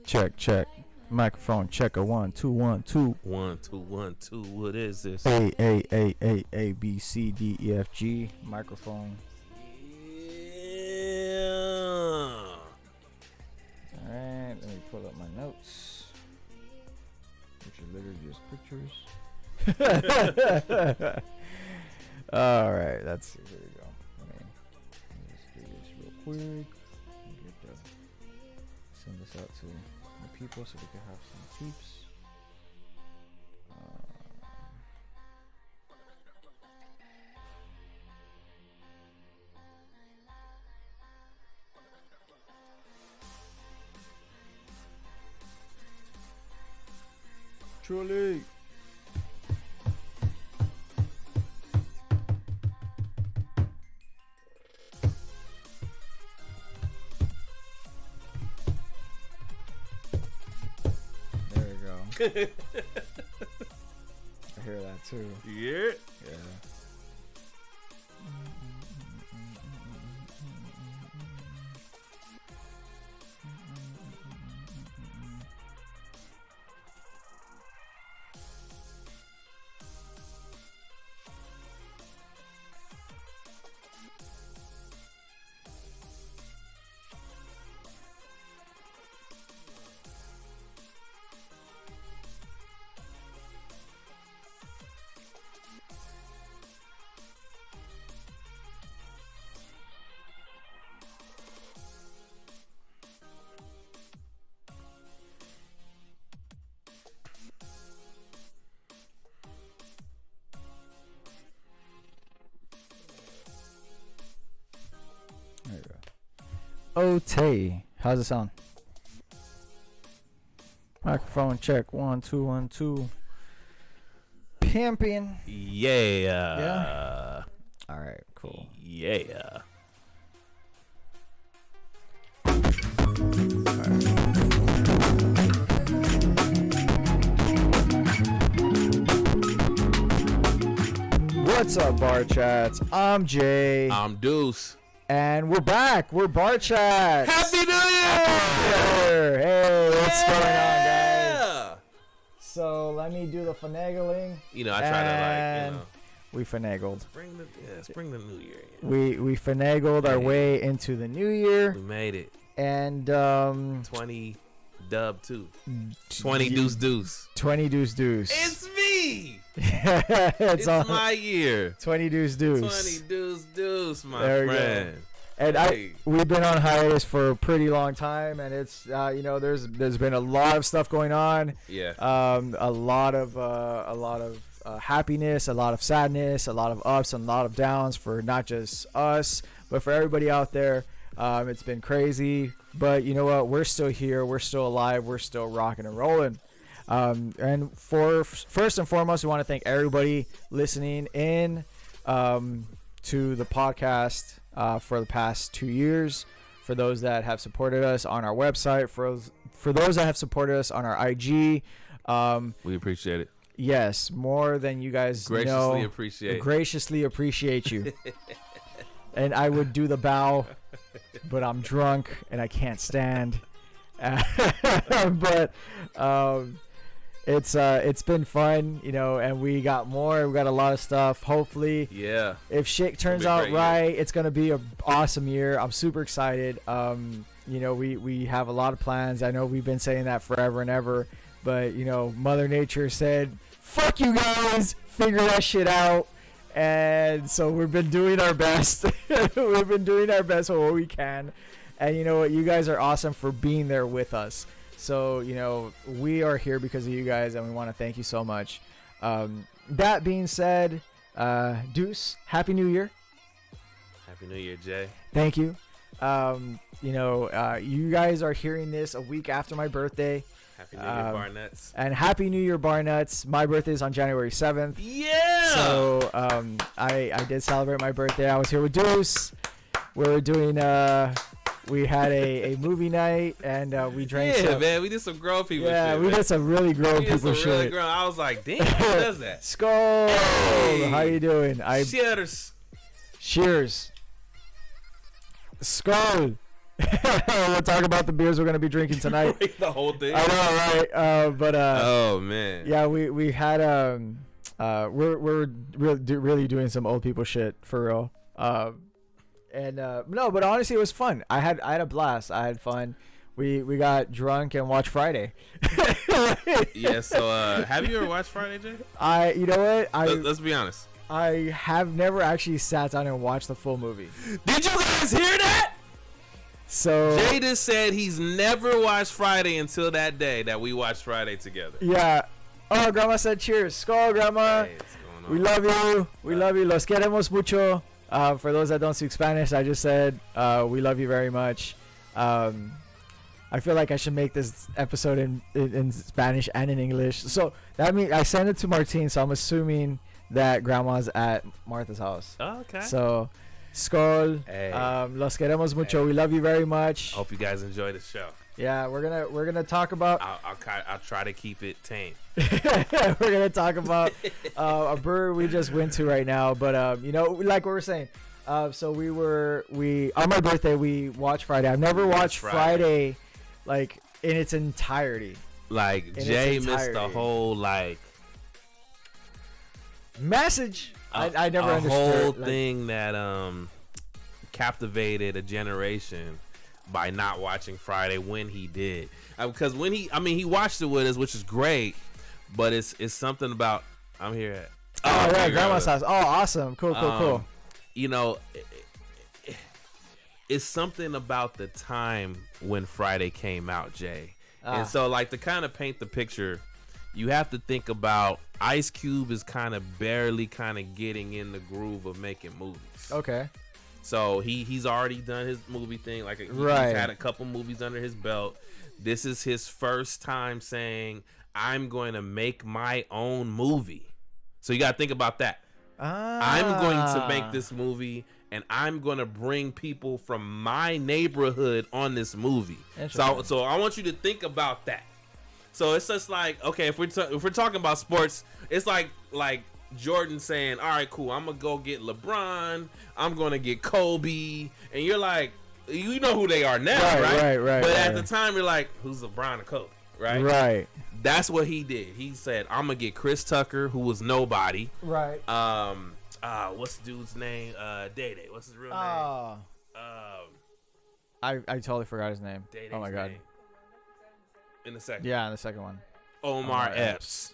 Check. Microphone checker 1 2 1 2 1 2 1 2. What is this? A B C D E F G. Microphone. Yeah. All right, let me pull up my notes, which are literally just pictures. All right, let's see. Here we go. Let me just do this real quick. Send this out to the people so we can have some peeps. Truly. There we go. I hear that too. Yeah. There you go. Tay, how's it sound? Microphone check 1 2 1 2. Pimping. Yeah. All right, cool. Yeah. What's up, BarChats? I'm Jay. I'm Deuce. And we're back. We're BarChats. Happy New Year! Hey, what's going on, guys? So let me do the finagling. You know, I try to we finagled. Spring the New Year in. We finagled our way into the new year. We made it. And 20 dub 2. 20 deuce. 20 deuce. It's me. it's my year. 20 deuce. 20 deuce, my friend. And we've been on hiatus for a pretty long time, and it's there's been a lot of stuff going on. Yeah. A lot of happiness, a lot of sadness, a lot of ups and a lot of downs for not just us, but for everybody out there. It's been crazy, but you know what? We're still here. We're still alive. We're still rocking and rolling. And first and foremost, we want to thank everybody listening in to the podcast for the past 2 years. For those that have supported us on our website, for those that have supported us on our IG, we appreciate it. Yes, more than you guys graciously know. Graciously appreciate you. And I would do the bow, but I'm drunk and I can't stand. But it's been fun, and we got a lot of stuff. Hopefully, yeah, if shit turns out right, it's gonna be an awesome year. I'm super excited. We have a lot of plans. I know we've been saying that forever and ever, but Mother Nature said, fuck you guys, figure that shit out. And so we've been doing our best. We've been doing our best with what we can. And you know what? You guys are awesome for being there with us. So, we are here because of you guys, and we want to thank you so much. That being said, Deuce, Happy New Year. Happy New Year, Jay. Thank you. You guys are hearing this a week after my birthday. Happy New Year, BarNuts. And Happy New Year, BarNuts. My birthday is on January 7th. Yeah! So I did celebrate my birthday. I was here with Deuce. We were doing, we had a movie night, and we drank some. Man, we did some grown people shit. Yeah, we did some really grown people shit. I was like, damn, who does that? Skull! Hey. How you doing? Cheers. Cheers. Skull. We'll talk about the beers we're gonna be drinking tonight. The whole thing. I know, right? Oh man. Yeah, we had we're really doing some old people shit for real. No, but honestly, it was fun. I had a blast. I had fun. We got drunk and watched Friday. Yeah. So have you ever watched Friday, Jay? You know what? Let's be honest. I have never actually sat down and watched the full movie. Did you guys hear that? So Jay just said he's never watched Friday until that day that we watched Friday together. Yeah. Oh, Grandma said cheers. Skull, Grandma. Hey, what's going on? We love you. We love you. Los queremos mucho. For those that don't speak Spanish, I just said we love you very much. I feel like I should make this episode in Spanish and in English. So that means I sent it to Martine, so I'm assuming that Grandma's at Martha's house. Oh, okay. So, Skull, Hey. Los queremos mucho. We love you very much. Hope you guys enjoy the show. Yeah, we're gonna talk about. I'll try to keep it tame. We're gonna talk about a brewery we just went to right now, but you know, like we were saying, so we on my birthday we watched Friday. I've never watched Friday like in its entirety. Like Jay missed the whole like message. I never understood a whole thing that captivated a generation by not watching Friday when he did. Because when he watched it with us, which is great, but it's something about I'm here at yeah, Grandma's house. Oh, awesome. Cool. You know, it's something about the time when Friday came out, Jay. And so like to kind of paint the picture, you have to think about Ice Cube is kind of barely kind of getting in the groove of making movies. Okay. So he's already done his movie thing. Like he's had a couple movies under his belt. This is his first time saying, I'm going to make my own movie. So you got to think about that. I'm going to make this movie and I'm going to bring people from my neighborhood on this movie. So I want you to think about that. So it's just like, okay, if we're talking about sports, it's like Jordan saying, all right, cool, I'm going to go get LeBron. I'm going to get Kobe. And you're like, you know who they are now, right? Right. But at the time, you're like, who's LeBron and Kobe, right? Right. That's what he did. He said, I'm going to get Chris Tucker, who was nobody. Right. What's the dude's name? Day-Day. What's his real name? I totally forgot his name. Day-Day's oh, my God. name. In the second. Yeah, in the second one. Omar Epps.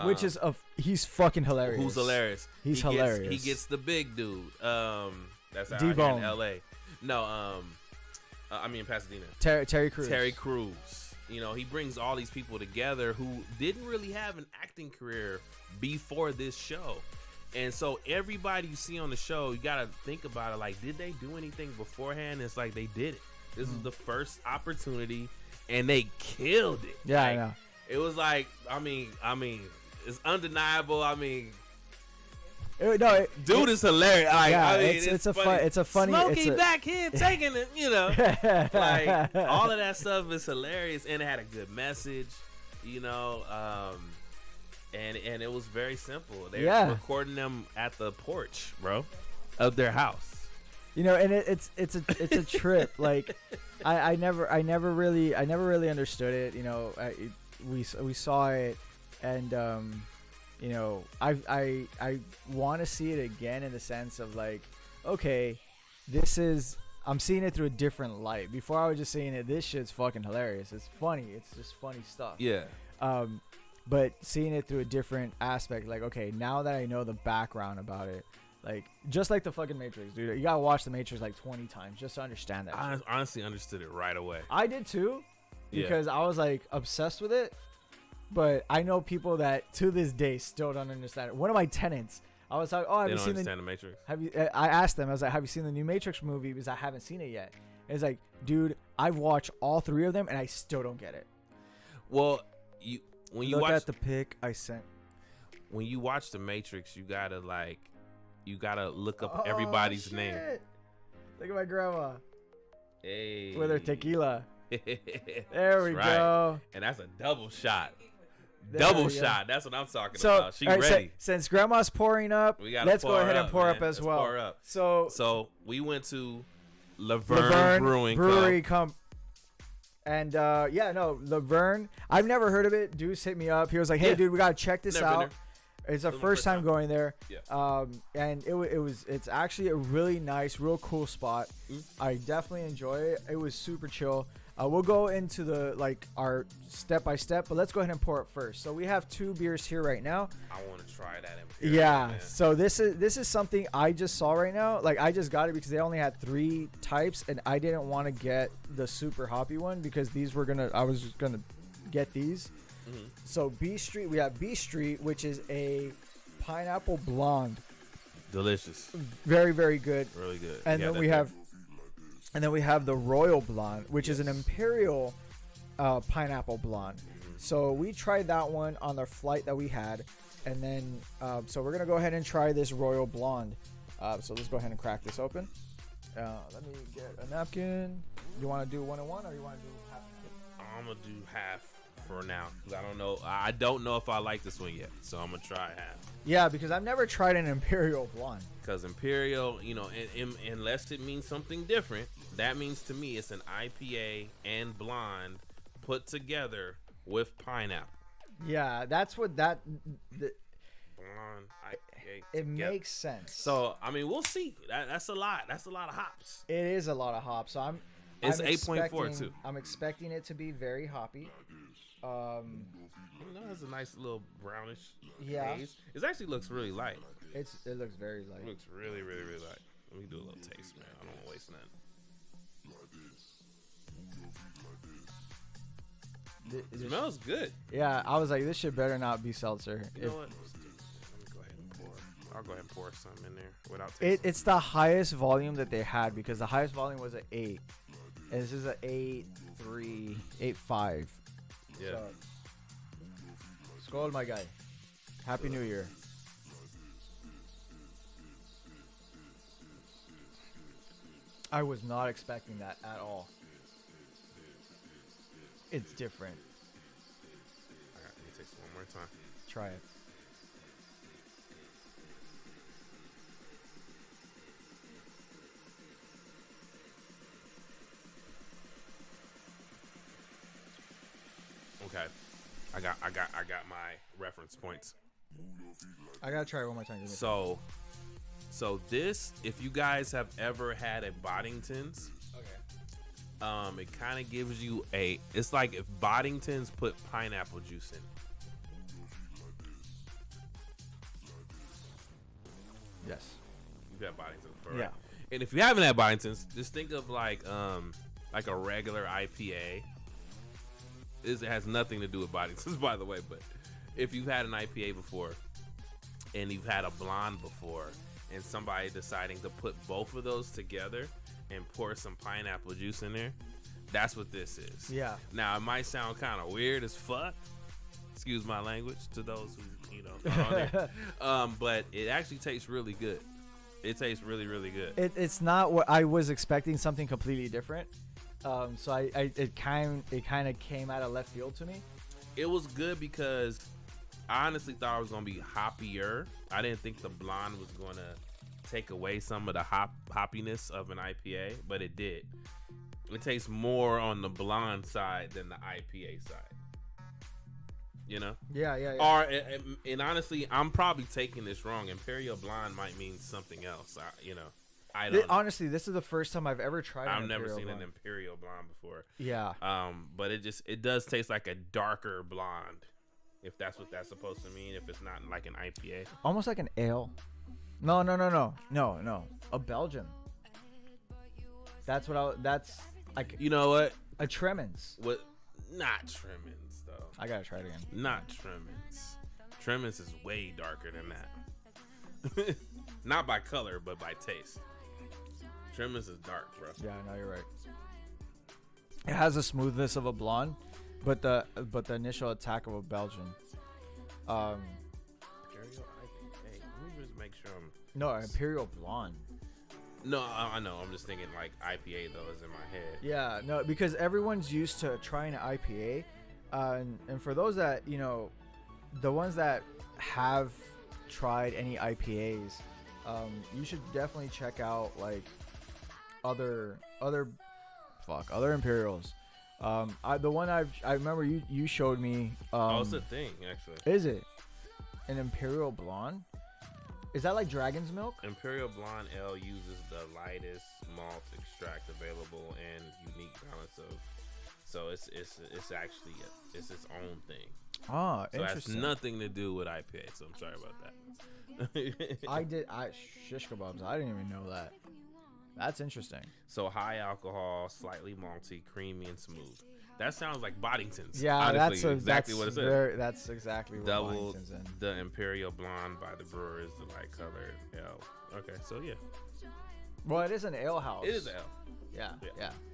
Which is he's fucking hilarious. Who's hilarious? He's hilarious. He gets the big dude. That's out D-Bone. here in L.A. No, I mean Pasadena. Terry Crews. Terry Crews. You know, he brings all these people together who didn't really have an acting career before this show. And so everybody you see on the show, you got to think about it like, did they do anything beforehand? It's like they did it. This is the first opportunity, and they killed it. Yeah, like, I know. It was like, I mean, it's undeniable. I mean, dude is hilarious. Like, yeah, I mean, it's a funny. Smoky back here taking it, you know, like all of that stuff is hilarious, and it had a good message, you know, and it was very simple. They were recording them at the porch, bro, of their house. You know, and it's a trip. Like, I never really understood it. You know, we saw it, and you know, I want to see it again in the sense of like, okay, I'm seeing it through a different light. Before I was just seeing it, this shit's fucking hilarious. It's funny. It's just funny stuff. Yeah. But seeing it through a different aspect, like, okay, now that I know the background about it, like, just like the fucking Matrix, dude. You gotta watch the Matrix like 20 times just to understand that. I honestly understood it right away. I did too, because I was like obsessed with it. But I know people that to this day still don't understand it. One of my tenants, I was like, "Oh, have you seen the Matrix?" Have you? I asked them. I was like, "Have you seen the new Matrix movie?" Because I haven't seen it yet. And it's like, dude, I've watched all three of them and I still don't get it. Well, when you watch at the pic I sent. When you watch the Matrix, you gotta look up everybody's name. Look at my grandma. Hey. With her tequila. There we go. And that's a double shot. Double shot. That's what I'm talking about. She right, ready. Since grandma's pouring up, let's go ahead and pour up as well. Pour up. So we went to Laverne Brewing Brewery And Laverne. I've never heard of it. Deuce hit me up. He was like, "Hey, dude, we gotta check this out." It's our first time going there. Yeah. And it's actually a really nice, real cool spot. I definitely enjoy it. It was super chill. We'll go into our step by step, but let's go ahead and pour it first. So we have 2 beers here right now. I want to try that Imperial. Yeah. Man. So this is something I just saw right now. Like, I just got it because they only had 3 types, and I didn't want to get the super hoppy one because I was just gonna get these. Mm-hmm. So we have B Street, which is a pineapple blonde. Delicious. Very, very good. Really good. And then we have the Royal Blonde, which is an Imperial pineapple blonde. Mm-hmm. So we tried that one on the flight that we had. And then, so we're going to go ahead and try this Royal Blonde. So let's go ahead and crack this open. Let me get a napkin. You want to do 1 and 1 or you want to do half? I'm going to do half for now. Because I don't know if I like this one yet. So I'm going to try half. Yeah, because I've never tried an Imperial Blonde. Because Imperial, unless it means something different, that means to me it's an IPA and blonde put together with pineapple. Yeah, that's what blonde IPA. It makes sense. So we'll see. That's a lot. That's a lot of hops. It is a lot of hops. So it's 8.4 too. I'm expecting it to be very hoppy. It has a nice little brownish haze. It actually looks really light. It looks very light. It looks really, really, really light. Let me do a little taste, man. I don't want to waste nothing. It smells good. Yeah, I was like, this shit better not be seltzer. You know what? Let me go ahead and pour. I'll go ahead and pour some in there without tasting. It's the highest volume that they had because the highest volume was an 8. And this is an 8.3, 8.5. Yeah. So, skål, my guy. Happy New Year. I was not expecting that at all. It's different. All right, let me taste it one more time. Try it. Okay, I got my reference points. I gotta try it one more time. So this, if you guys have ever had a Boddington's, okay, it kind of gives you it's like if Boddington's put pineapple juice in. Yes. You've had Boddington's before, yeah. Right? And if you haven't had Boddington's, just think of like a regular IPA. It has nothing to do with Boddington's, by the way, but if you've had an IPA before and you've had a blonde before and somebody deciding to put both of those together and pour some pineapple juice in there, that's what this is. Yeah. Now, it might sound kind of weird as fuck. Excuse my language to those who, are on there. But it actually tastes really good. It tastes really, really good. It's not what I was expecting, something completely different. So it kind of came out of left field to me. It was good because I honestly thought it was gonna be hoppier. I didn't think the blonde was gonna take away some of the hoppiness of an IPA, but it did. It tastes more on the blonde side than the IPA side. Yeah. Or and honestly, I'm probably taking this wrong. Imperial Blonde might mean something else. I don't. Honestly, this is the first time I've ever tried. I've never seen an Imperial Blonde before. Yeah. But it does taste like a darker blonde, if that's what that's supposed to mean. If it's not like an IPA, almost like an ale. No. A Belgian. That's like. You know what? A Tremens. What? Not Tremens though. I gotta try it again. Not Tremens. Tremens is way darker than that. Not by color, but by taste. Tremens is dark, bro. Yeah, no, you're right. It has the smoothness of a blonde, but the initial attack of a Belgian. Imperial IPA. Let me just make sure I'm. No, Imperial Blonde. No, I know. I'm just thinking like IPA though is in my head. Yeah, no, because everyone's used to trying an IPA, and for those that the ones that have tried any IPAs, you should definitely check out like other Imperials. The one I remember you showed me. It's a thing actually. Is it an Imperial Blonde? Is that like Dragon's Milk? Imperial Blonde L uses the lightest malt extract available and unique balance of. So it's actually it's its own thing. Ah, so interesting. It has nothing to do with IPA. So I'm sorry about that. Shish kebabs. I didn't even know that. That's interesting. So high alcohol, slightly malty, creamy, and smooth. That sounds like Boddington's. Yeah, honestly, exactly what it says. That's exactly what Double Boddington's in. The Imperial Blonde by the brewer is the light colored ale. Okay, so yeah. Well, it is an ale house. It is ale. Yeah.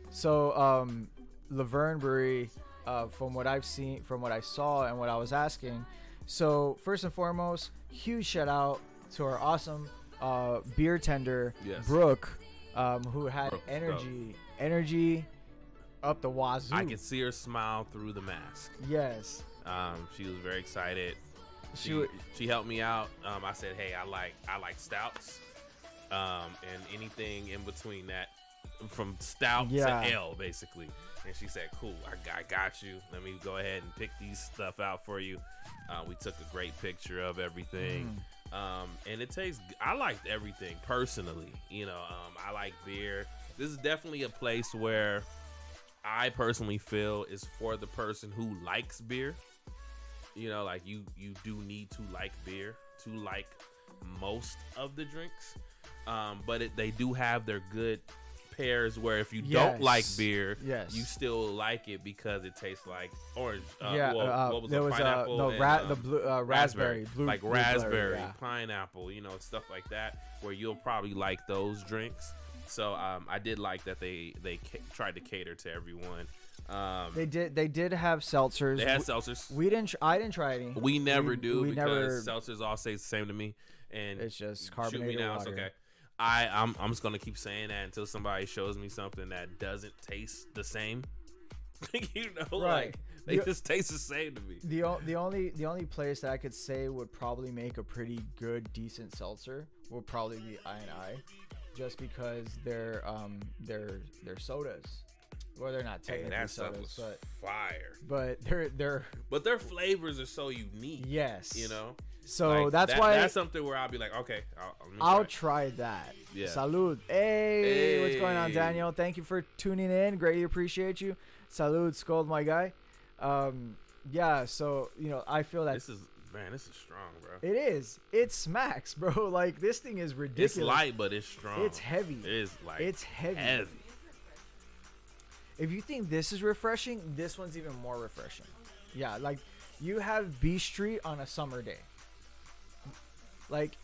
So Laverne Brewery, from what I've seen, from what I saw, and what I was asking. So first and foremost, huge shout out to our awesome beer tender, yes. Brooke, who had energy up the wazoo. I could see her smile through the mask. Yes. She was very excited. She helped me out. I said, hey, I like stouts, and anything in between that, from stout to ale, basically. And she said, cool, I got you. Let me go ahead and pick these stuff out for you. We took a great picture of everything. And it tastes, I liked everything personally. I like beer. This is definitely a place where I personally feel is for the person who likes beer. Like you do need to like beer to like most of the drinks. But they do have their good pairs where if you don't like beer, you still like it because it tastes like orange. What was there it? Was Pineapple raspberry, like raspberry, pineapple, stuff like that, where you'll probably like those drinks. So I did like that they tried to cater to everyone. They did have seltzers. They had seltzers. I didn't try any. We never do because seltzers all say the same to me, and it's just carbonated shoot me now, water. it's okay. I'm just gonna keep saying that until somebody shows me something that doesn't taste the same. Right. Like they just taste the same to me. The only place that I could say would probably make a pretty good, decent seltzer would probably be I&I, just because they're sodas. Well, they're not technically sodas, but fire. But their flavors are so unique. Yes. So like, that's why that's something where I'll be like, okay, I'll try that. Yeah. Salud. Hey, what's going on, Daniel? Thank you for tuning in. Greatly appreciate you. Salud, Scold, my guy. Yeah. So I feel that this is strong, bro. It is. It smacks, bro. Like this thing is ridiculous. It's light, but it's strong. It's heavy. It is like it's heavy. If you think this is refreshing, this one's even more refreshing. Yeah, like you have B Street on a summer day. Like,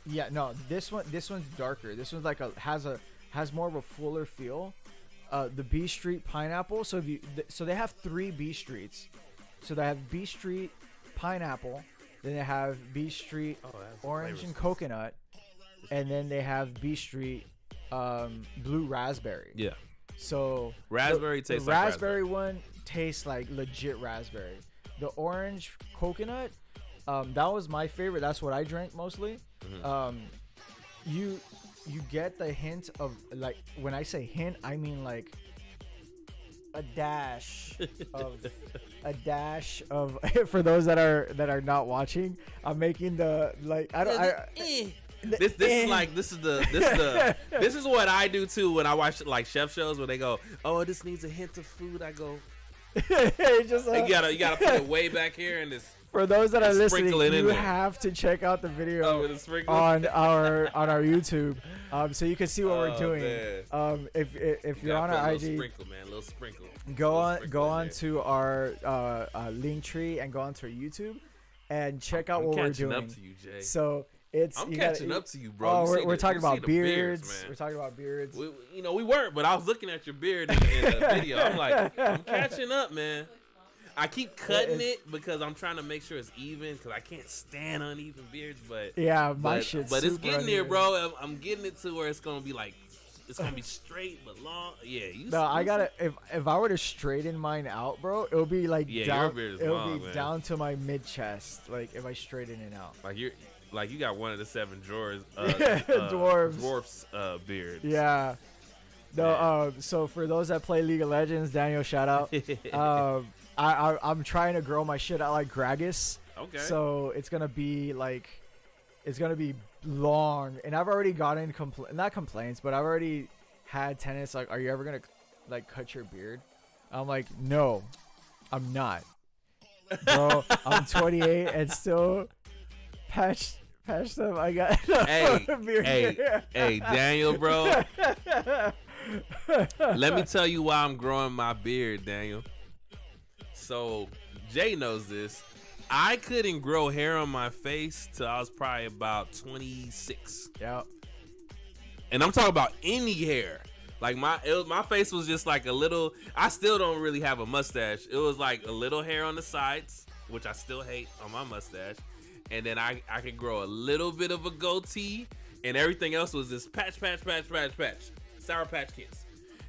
yeah, no, this one's darker. This one's like has more of a fuller feel. The B Street pineapple. So so they have 3 B Streets. So they have B Street pineapple, then they have B Street orange and coconut, and then they have B Street blue raspberry. Yeah. So raspberry tastes like raspberry one tastes like legit raspberry. The orange coconut, that was my favorite. That's what I drank mostly. Mm-hmm. You get the hint of, like, when I say hint, I mean like a dash of for those that are not watching, I'm making the this is what I do too when I watch like chef shows where they go, oh, this needs a hint of food. I go, just you gotta put it way back here and this. For those that are listening, you have to check out the video on our YouTube, so you can see what we're doing. If you're on our IG, little sprinkle. Go on to our link tree and go on to our YouTube and check out what we're doing. I'm catching up to you, Jay. So I'm catching up to you, bro. Oh, we're talking about beards. We're talking about beards. We weren't, but I was looking at your beard in the video. I'm like, I'm catching up, man. I keep cutting it because I'm trying to make sure it's even because I can't stand uneven beards. But yeah, my shit's But it's getting there, uneven. bro. I'm getting it to where it's gonna be like, it's gonna be straight but long. Yeah, I gotta. If I were to straighten mine out, bro, it'll be like down. Your beard is it'll long, be man. down to my mid chest. Like if I straighten it out. Like Like you got one of the 7 dwarves. Dwarfs beards. Yeah. No. So for those that play League of Legends, Daniel, shout out. I'm trying to grow my shit out like Gragas. Okay. So it's gonna be long, and I've already gotten not complaints, but I've already had tenants like, "Are you ever gonna like cut your beard?" I'm like, "No, I'm not, bro. I'm 28 and still patch them. I got hey, Daniel, bro. Let me tell you why I'm growing my beard, Daniel. So Jay knows this. I couldn't grow hair on my face till I was probably about 26. Yep. And I'm talking about any hair. Like my face was just like a little. I still don't really have a mustache. It was like a little hair on the sides, which I still hate on my mustache. And then I could grow a little bit of a goatee, and everything else was just patch. Sour Patch Kids.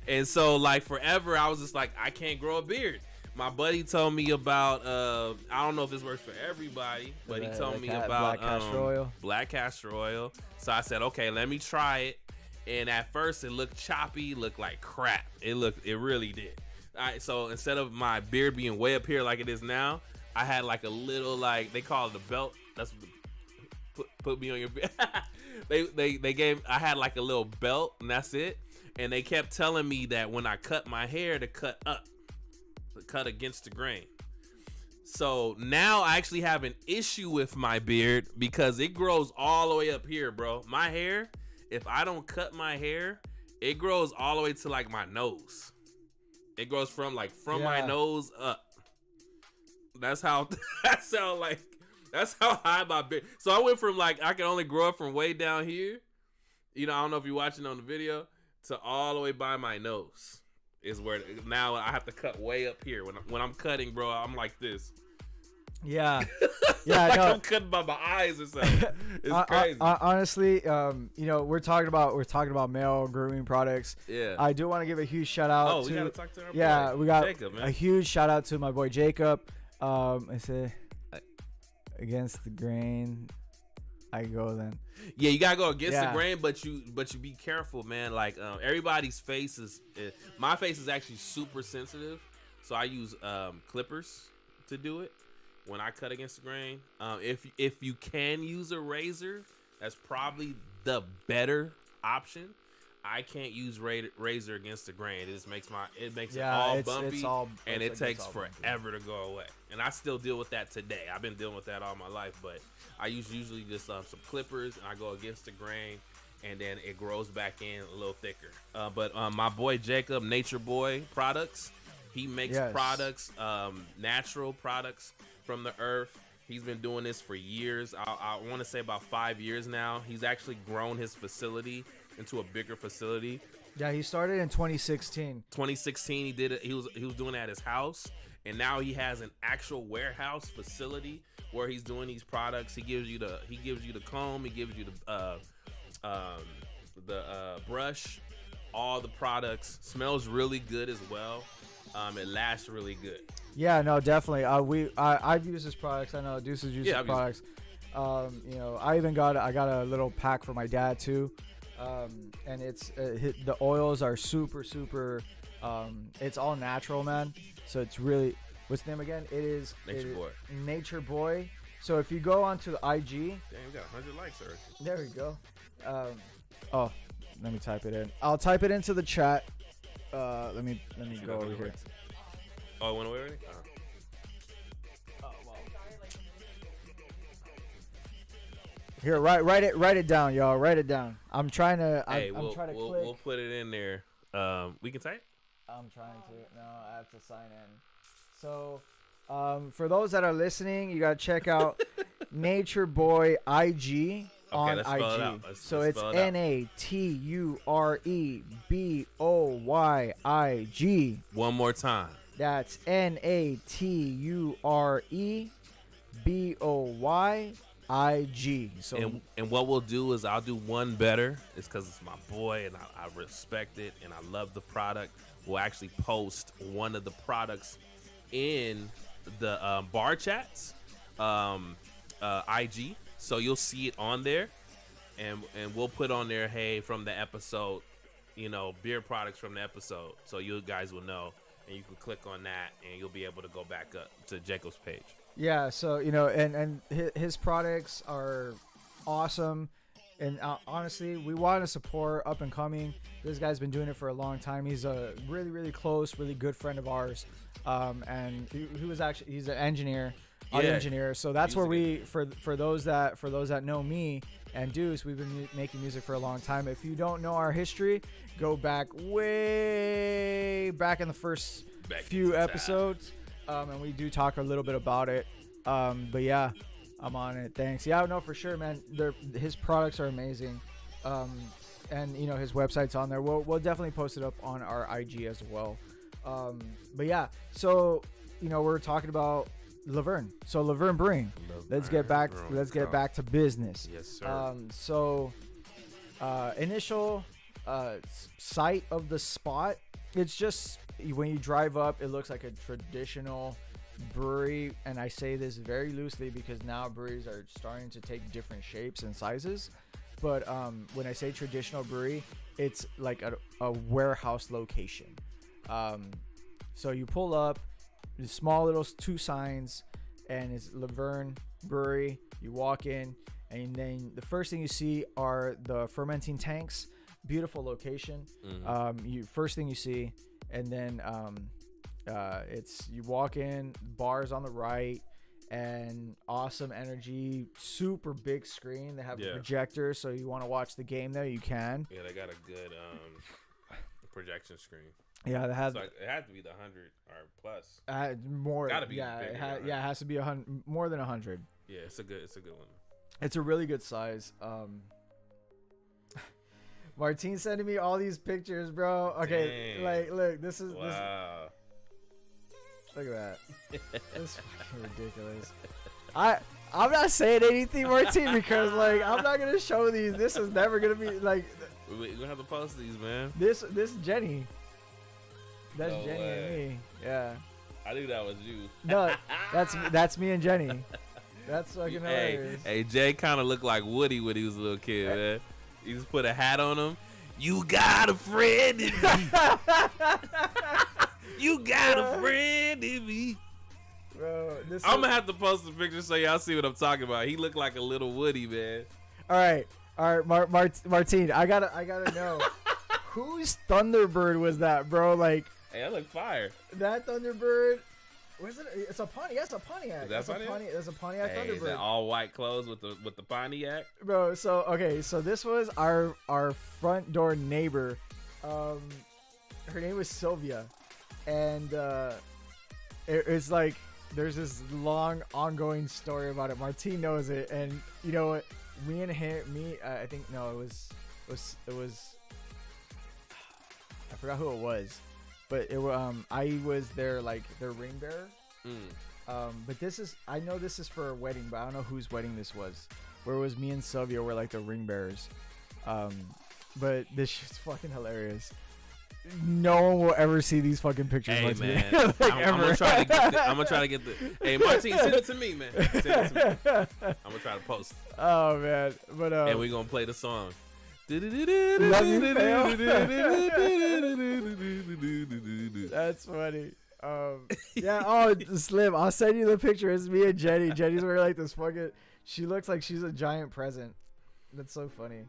And so like forever, I was just like, I can't grow a beard. My buddy told me about I don't know if this works for everybody, but he told me about black castor oil. So I said, okay, let me try it. And at first it looked choppy, looked like crap. It really did. All right, so instead of my beard being way up here like it is now, I had like a little, like they call it a belt. That's what put me on your beard. I had like a little belt, and that's it. And they kept telling me that when I cut my hair to cut up. Cut against the grain. So now I actually have an issue with my beard because it grows all the way up here, bro. My hair, if I don't cut my hair, it grows all the way to like my nose. It grows from my nose up. That's how high my beard. So I went from like I can only grow up from way down here. You know, I don't know if you're watching on the video, to all the way by my nose. Is where now I have to cut way up here. When I'm cutting, bro, I'm like this. Yeah, like I'm cutting by my eyes or something. It's crazy. Honestly, you know, we're talking about male grooming products. Yeah. I do want to give a huge shout out. We gotta talk to our boy. We got Jacob, man. a huge shout out to my boy Jacob. I say against the grain, I go then. Yeah, you gotta go against the grain, but you be careful, man. Like everybody's face my face is actually super sensitive, so I use clippers to do it when I cut against the grain. If you can use a razor, that's probably the better option. I can't use razor against the grain. It just makes it all bumpy, and it takes forever to go away. And I still deal with that today. I've been dealing with that all my life, but I usually just some clippers, and I go against the grain, and then it grows back in a little thicker. But my boy Jacob, Nature Boy Products, he makes products, natural products from the earth. He's been doing this for years. I want to say about 5 years now. He's actually grown his facility into a bigger facility. Yeah, he started in 2016. 2016, he did it. He was doing it at his house, and now he has an actual warehouse facility where he's doing these products. He gives you the comb. He gives you the brush. All the products smells really good as well. It lasts really good. Yeah, no, definitely. I've used his products. I know Deuce has used his products. You know, I got a little pack for my dad too. And it's the oils are super. It's all natural, man. So it's really, what's the name again? It is Nature Boy. So if you go onto the IG, damn, we got 100 likes already. There we go. Let me type it in. I'll type it into the chat. Let me go over here. Oh, it went away already? Here, write it down, y'all. Write it down. I'm trying to. I'm trying to click. We'll put it in there. We can type. I'm trying to. No, I have to sign in. So, for those that are listening, you gotta check out Nature Boy IG on IG. So it's NATUREBOYIG. One more time. That's NATUREBOYIG. So and what we'll do is I'll do one better. It's because it's my boy and I respect it and I love the product. We'll actually post one of the products in the BarChats IG. So you'll see it on there, and we'll put on there, hey, from the episode, beer products from the episode. So you guys will know, and you can click on that, and you'll be able to go back up to Jacob's page. Yeah, so and his products are awesome, and honestly, we want to support up and coming. This guy's been doing it for a long time. He's a really, really close, really good friend of ours, and he's an engineer. Audio engineer, so that's where for those that know me and Deuce, we've been making music for a long time. If you don't know our history, go back way back in the first few episodes, and we do talk a little bit about it. But yeah, I'm on it. Thanks. Yeah, no, for sure, man. His products are amazing, and his website's on there. We'll definitely post it up on our IG as well. But yeah, so we're talking about Laverne. So Laverne Brewing. Let's get back to business. Yes, sir. So initial sight of the spot, it's just when you drive up, it looks like a traditional brewery, and I say this very loosely because now breweries are starting to take different shapes and sizes. But when I say traditional brewery, it's like a warehouse location. So you pull up, the small little 2 signs, and it's Laverne Brewery. You walk in, and then the first thing you see are the fermenting tanks. Beautiful location. First thing you see, and then you walk in, bars on the right, and awesome energy, super big screen. They have a projector, so you want to watch the game there, you can. Yeah, they got a good projection screen. Yeah, it has to be the 100 or plus. More. Gotta be. Yeah, it has to be 100, more than 100. Yeah, it's a good one. It's a really good size. Martine sending me all these pictures, bro. Okay, look, this is wow. Look at that. It's fucking ridiculous. I'm not saying anything, Martine, because I'm not gonna show these. This is never gonna be We're gonna have to post these, man. This Jenny. That's Jenny and me. Yeah. I knew that was you. No, that's me and Jenny. That's fucking hilarious. Hey, Jay kind of looked like Woody when he was a little kid, man. You just put a hat on him. You got a friend in me. You got a friend in me. Bro, I'm gonna have to post a picture so y'all see what I'm talking about. He looked like a little Woody, man. All right, Martine, I gotta know. Whose Thunderbird was that, bro? Hey, that look fire. That Thunderbird, was it? It's a Pontiac. That's a Pontiac. That's a Pontiac. That's a Pontiac Thunderbird. Is that all white clothes with the Pontiac? Bro, so this was our front door neighbor. Her name was Sylvia, and it's like there's this long ongoing story about it. Martine knows it, and you know what? I think no, it was. I forgot who it was, but I was their ring bearer. But I know this is for a wedding, but I don't know whose wedding this was. Where it was me and Sylvia were the ring bearers. But this shit's fucking hilarious. No one will ever see these fucking pictures. Hey man, I'm gonna try to get the. Hey Martine, send it to me, man. Send it to me. I'm gonna try to post. Oh man, but and we gonna play the song. Love you, That's funny. Yeah. Oh, Slim, I'll send you the picture. It's me and Jenny. Jenny's wearing this fucking. She looks like she's a giant present. That's so funny.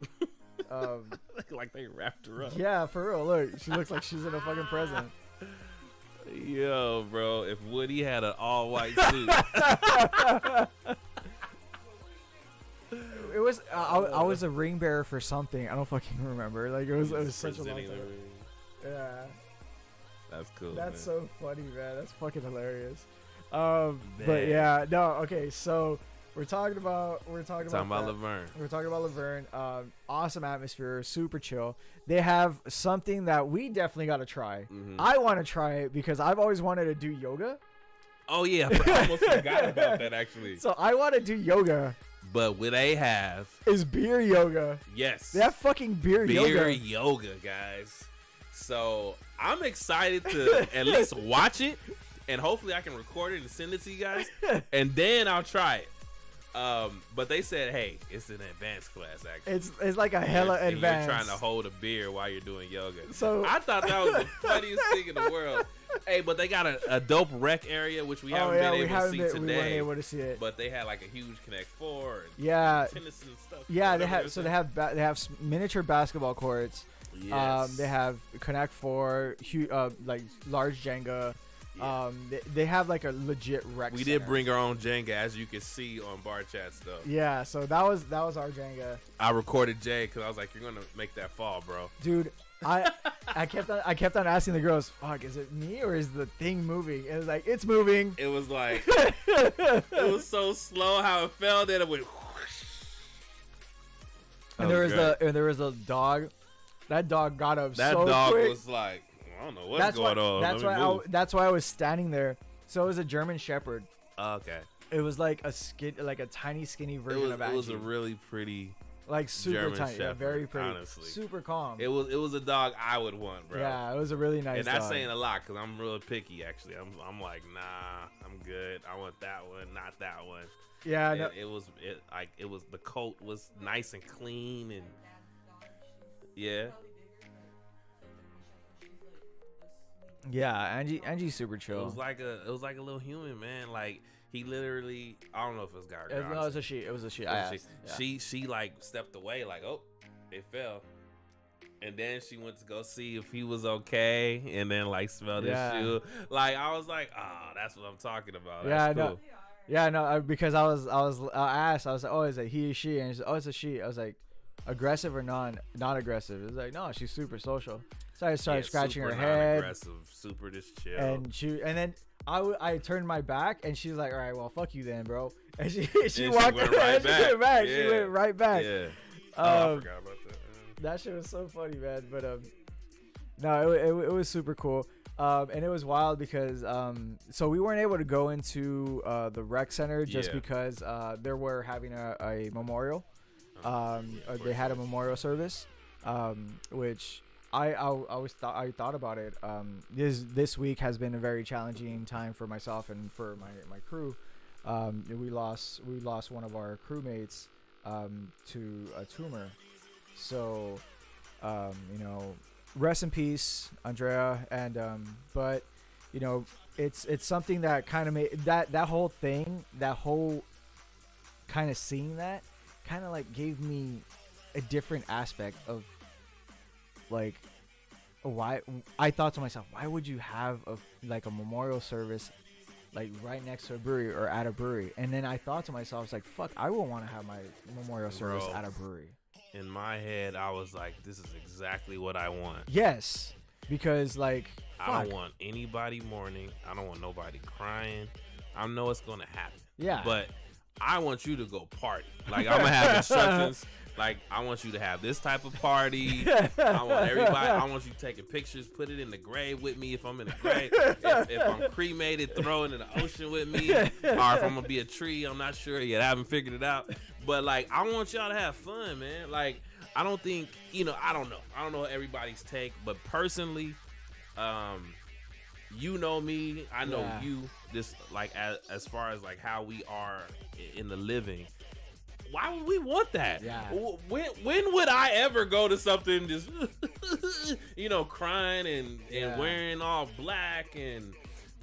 Like they wrapped her up. Yeah, for real. Look, she looks like she's in a fucking present. Yo, bro, if Woody had an all-white suit. It was I was a ring bearer for something. I don't fucking remember. It was such a long time. Yeah. That's cool. That's man. so funny, man. That's fucking hilarious. But yeah, no, okay, so we're talking about Laverne. We're talking about Laverne. Awesome atmosphere, super chill. They have something that we definitely got to try. Mm-hmm. I want to try it because I've always wanted to do yoga. Oh yeah, I almost forgot about that actually. So I want to do yoga. But what they have is beer yoga. Yes. They have fucking beer yoga. Beer yoga, guys. So I'm excited to at least watch it, and hopefully I can record it and send it to you guys, and then I'll try it. But they said, hey, it's an advanced class, actually. It's like a hella advanced. You're trying to hold a beer while you're doing yoga. So I thought that was the funniest thing in the world. Hey, but they got a dope rec area, which we haven't been able to see today. We weren't able to see it. But they had like a huge Connect 4 and tennis and stuff. Yeah, they have miniature basketball courts. Yes. They have Connect 4, like large Jenga. Yeah. They have like a legit rec We center. did bring our own Jenga, as you can see on BarChats though. Yeah, so that was our Jenga. I recorded Jay because I was like, "You're gonna make that fall, bro." Dude, I kept on asking the girls, "Fuck, is it me or is the thing moving?" And it was like, "It's moving." It was like it was so slow how it fell. Then it went. And there was a dog. That dog got up that so quick. That dog was like, I don't know what's going on. That's why I was standing there. So it was a German Shepherd. Okay. It was like a tiny skinny version of Angie. It was a really pretty, like super German tiny, Shepherd, very pretty, honestly. super calm. It was a dog I would want, bro. Yeah, it was a really nice. And that's dog. saying a lot because I'm real picky. Actually, I'm like, nah, I'm good. I want that one, not that one. Yeah, no. It was the coat was nice and clean and yeah. Yeah, Angie's super chill. It was like a little human, man. Like he literally, I don't know if it was guy or girl. No, it was a she. It was a she. She like stepped away, like, oh, it fell, and then she went to go see if he was okay, and then like smelled his shoe. Like I was like, oh, that's what I'm talking about. That's cool. No, because I asked, I was like, oh, is it he or she? And she said, oh, it's a she. I was like, aggressive or not aggressive? It was like, no, she's super social. So I started scratching her head. Aggressive, super just chill. And then I turned my back, and she was like, all right, well, fuck you then, bro. And she walked went right back. She went right back. Yeah. I forgot about that. That shit was so funny, man. But no, it was super cool. And it was wild because so we weren't able to go into the rec center just because they were having a memorial. They had a memorial service, which I thought about it. This week has been a very challenging time for myself and for my crew. We lost one of our crewmates to a tumor. So rest in peace, Andrea. And but it's something that kind of made that whole thing, that whole kind of seeing that kind of like gave me a different aspect of like why I thought to myself, why would you have a memorial service like right next to a brewery or at a brewery? And then I thought to myself, I was like, fuck, I would want to have my memorial service at a brewery. In my head, I was like, this is exactly what I want. Yes, because like I don't want anybody mourning. I don't want nobody crying. I know it's gonna happen. Yeah, but I want you to go party. Like I'm gonna have instructions. Like I want you to have this type of party. I want everybody. I want you taking pictures. Put it in the grave with me if I'm in the grave. If I'm cremated, throw it in the ocean with me. Or if I'm gonna be a tree, I'm not sure yet. I haven't figured it out. But like I want y'all to have fun, man. Like I don't think I don't know. I don't know everybody's take, but personally, you know me. I know you. This like as far as like how we are in the living. Why would we want that? Yeah. When would I ever go to something just crying and wearing all black and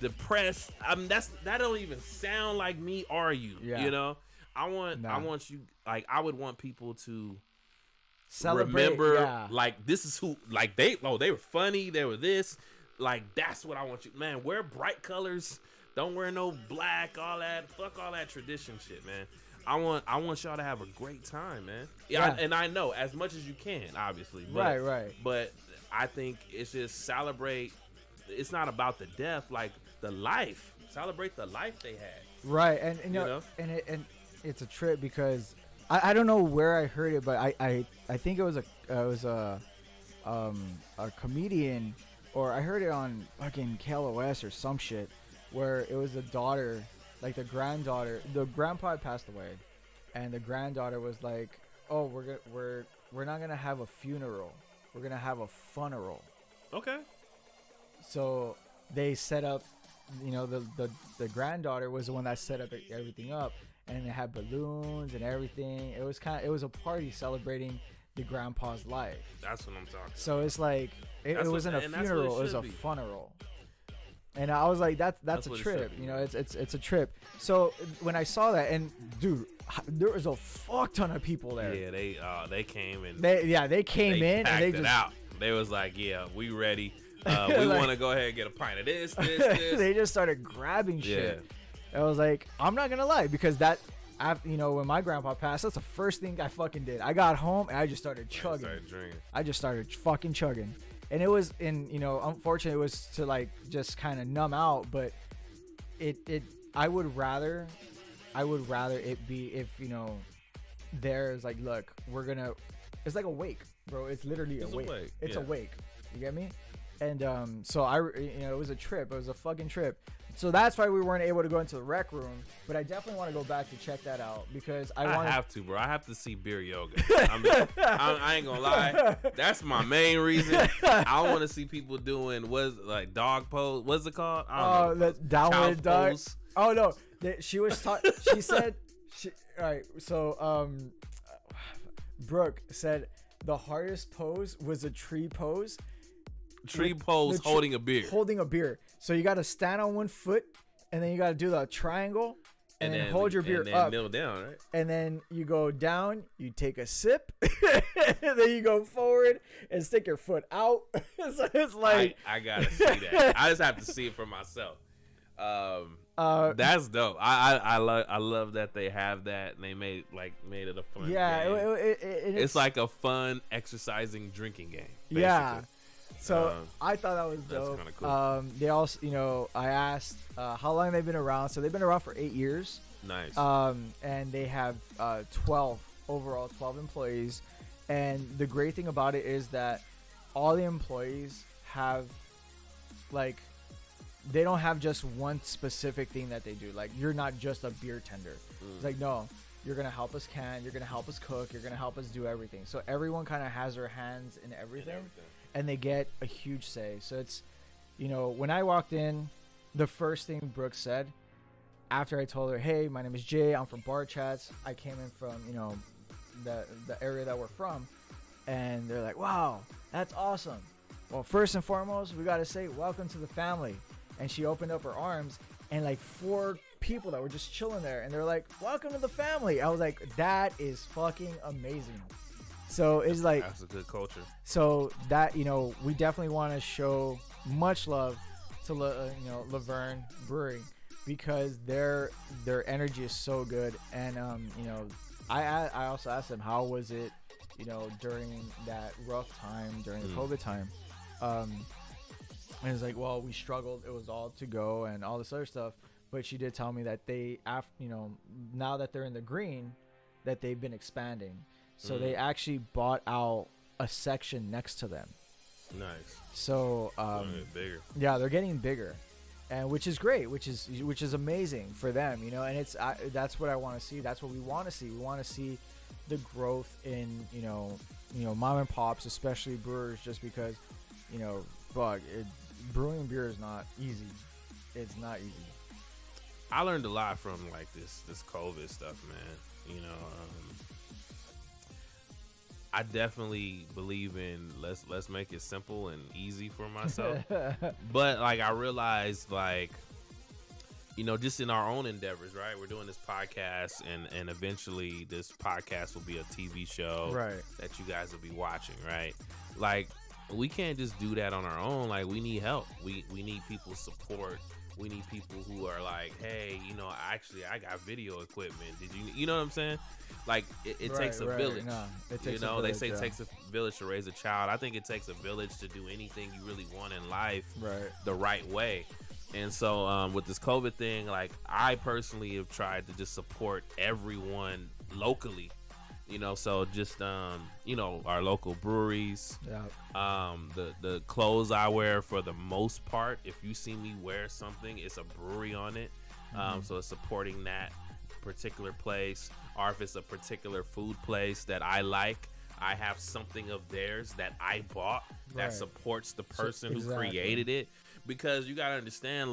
depressed? I mean that don't even sound like me or you. Yeah. I want you, like I would want people to celebrate, remember like this is who, like they were funny, they were this, like that's what I want you, man. Wear bright colors, don't wear no black, all that, fuck all that tradition shit, man. I want y'all to have a great time, man. And I know as much as you can, obviously. But, right. But I think it's just celebrate. It's not about the death, like the life. Celebrate the life they had. Right, and and it's a trip because I don't know where I heard it, but I think it was a comedian, or I heard it on fucking KLOS or some shit, where it was a daughter. Like the grandpa had passed away, and the granddaughter was like, "Oh, we're not gonna have a funeral. We're gonna have a funeral." Okay. So they set up, the granddaughter was the one that set up everything up, and it had balloons and everything. It was a party celebrating the grandpa's life. That's what I'm talking So it's like it wasn't a funeral, it was a funeral. And I was like, that's a trip, you know. It's a trip. So when I saw that, and dude, there was a fuck ton of people there. Yeah, they came and they came in and they just out. They was like, yeah, we ready. We want to go ahead and get a pint of this. They just started grabbing shit. I was like, I'm not gonna lie, because when my grandpa passed, that's the first thing I fucking did. I got home and I just started chugging. I just started fucking chugging. And it was unfortunately, it was to like just kind of numb out, but I would rather it be if, there's like, look, it's like a wake, bro. It's literally a wake. It's a wake. You get me? And so it was a trip. It was a fucking trip. So that's why we weren't able to go into the rec room. But I definitely want to go back to check that out, because I have to, bro. I have to see beer yoga. I ain't gonna lie. That's my main reason. I want to see people doing like dog pose. What's it called? Oh, the downward dog. Pose. Oh no, she was she said. All right. So Brooke said the hardest pose was a tree pose. Holding a beer. Holding a beer. So you got to stand on one foot, and then you got to do the triangle, and then hold your beer up. Kneel down, right? And then you go down, you take a sip, and then you go forward and stick your foot out. So it's like I gotta see that. I just have to see it for myself. That's dope. I love that they have that, and they made it a fun game. It's like a fun exercising drinking game. Basically. Yeah. So I thought that was dope. That's kind of cool. They also, I asked how long they've been around. So they've been around for 8 years. Nice. And they have 12 employees. And the great thing about it is that all the employees have, like, they don't have just one specific thing that they do. Like, you're not just a beer tender. It's like, no, you're going to help us can. You're going to help us cook. You're going to help us do everything. So everyone kind of has their hands in everything. And they get a huge say. So it's, when I walked in, the first thing Brooke said, after I told her, hey, my name is Jay, I'm from BarChats. I came in from, the area that we're from. And they're like, wow, that's awesome. Well, first and foremost, we got to say, welcome to the family. And she opened up her arms, and like 4 people that were just chilling there. And they're like, welcome to the family. I was like, that is fucking amazing. So it's like, that's a good culture. So that, we definitely want to show much love to Laverne Brewery, because their energy is so good. And I also asked them, how was it, during that rough time, during the COVID time. And it's like, well, we struggled. It was all to go and all this other stuff. But she did tell me that they, now that they're in the green, that they've been expanding. So they actually bought out a section next to them. Nice. So bigger. Yeah, they're getting bigger, and which is great, which is amazing for them, And it's that's what I want to see. That's what we want to see. We want to see the growth in mom and pops, especially brewers, just because brewing beer is not easy. It's not easy. I learned a lot from this COVID stuff, man. I definitely believe in let's make it simple and easy for myself. But I realized just in our own endeavors, right? We're doing this podcast, and eventually this podcast will be a TV show, right, that you guys will be watching, right? We can't just do that on our own. We need help. We need people's support. We need people who are like, hey, I got video equipment. Did you know what I'm saying? It takes a village. No, it takes a village, they say it takes a village to raise a child. I think it takes a village to do anything you really want in life the right way. And so with this COVID thing, I personally have tried to just support everyone locally. So just our local breweries. Yeah. The clothes I wear, for the most part, if you see me wear something, it's a brewery on it. So it's supporting that particular place, or if it's a particular food place that I like, I have something of theirs that I bought that supports the person who created it. Because you gotta understand,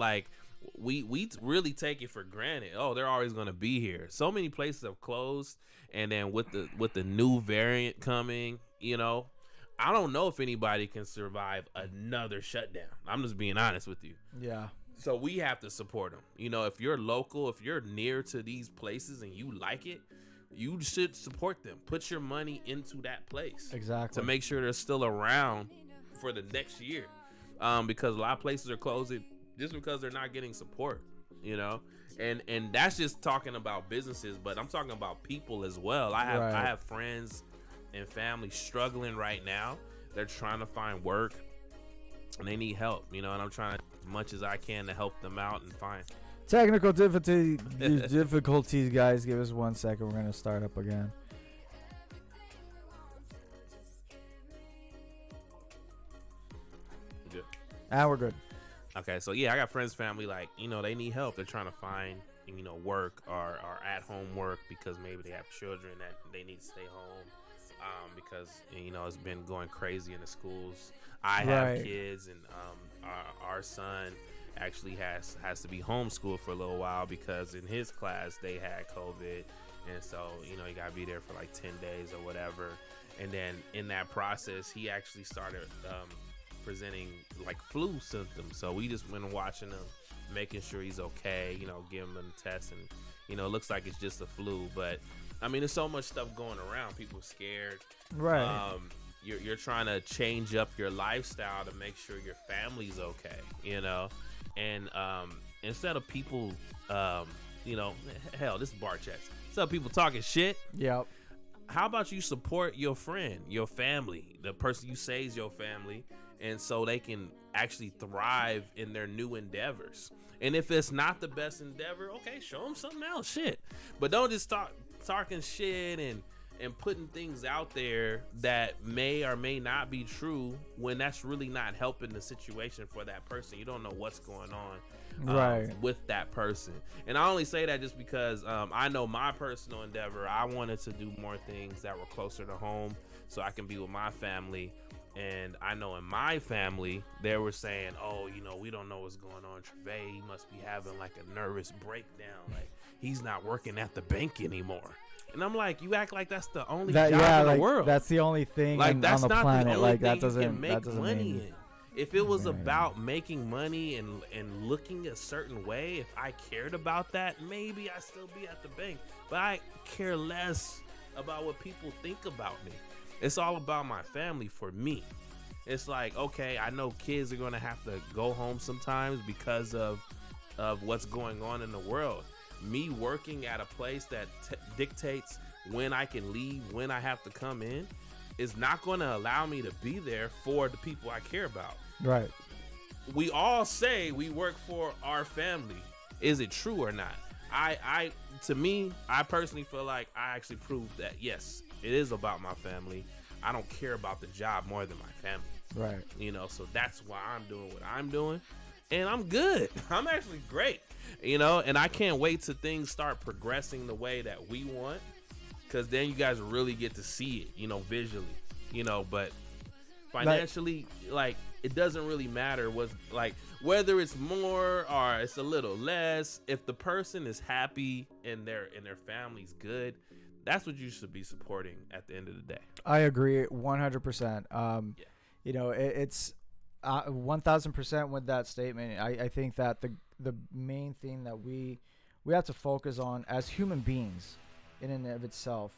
we really take it for granted. Oh, they're always going to be here. So many places have closed, and then with the new variant coming, you know, I don't know if anybody can survive another shutdown. I'm just being honest with you. Yeah. So we have to support them. You know, if you're local, if you're near to these places and you like it, you should support them. Put your money into that place. Exactly. To make sure they're still around for the next year. Because a lot of places are closing just because they're not getting support, you know? And that's just talking about businesses, but I'm talking about people as well. I have friends and family struggling right now. They're trying to find work and they need help, you know, and I'm trying as much as I can to help them out and find technical difficulties, guys. Give us 1 second. We're gonna start up again. Good. And we're good. Okay, so yeah, I got friends, family, like, you know, they need help. They're trying to find, you know, work or at-home work because maybe they have children that they need to stay home because, you know, it's been going crazy in the schools. I have kids, and our son actually has to be homeschooled for a little while because in his class they had COVID, and so, you know, he got to be there for like 10 days or whatever. And then in that process, he actually started presenting like flu symptoms. So we just went and watching him, making sure he's okay, you know, giving him the test, and, you know, it looks like it's just a flu. But I mean, there's so much stuff going around. People scared. Right. You're trying to change up your lifestyle to make sure your family's okay, you know. And instead of people, you know, hell, this is BarChats. Instead of people talking shit. Yep. How about you support your friend, your family, the person you say is your family, and so they can actually thrive in their new endeavors. And if it's not the best endeavor, okay, show them something else, shit. But don't just talking shit and putting things out there that may or may not be true when that's really not helping the situation for that person. You don't know what's going on with that person. And I only say that just because I know my personal endeavor. I wanted to do more things that were closer to home so I can be with my family. And I know in my family, they were saying, oh, you know, we don't know what's going on. Trevay, he must be having like a nervous breakdown. Like, he's not working at the bank anymore. And I'm like, you act like that's the only job in the world. That's the only thing like, that's on the not planet. The only like thing that doesn't you can make money mean. in. If it was about making money and looking a certain way, if I cared about that, maybe I'd still be at the bank. But I care less about what people think about me. It's all about my family for me. It's like, okay, I know kids are going to have to go home sometimes because of what's going on in the world. Me working at a place that dictates when I can leave, when I have to come in, is not going to allow me to be there for the people I care about. Right. We all say we work for our family. Is it true or not? To me, I personally feel like I actually proved that, yes, it is about my family. I don't care about the job more than my family. Right. You know, so that's why I'm doing what I'm doing. And I'm good. I'm actually great. You know, and I can't wait till things start progressing the way that we want. Because then you guys really get to see it, you know, visually. You know, but financially, like it doesn't really matter what's like whether it's more or it's a little less. If the person is happy and their family's good, that's what you should be supporting at the end of the day. I agree 100%. You know, it's 1000% with that statement. I think that the main thing that we have to focus on as human beings in and of itself.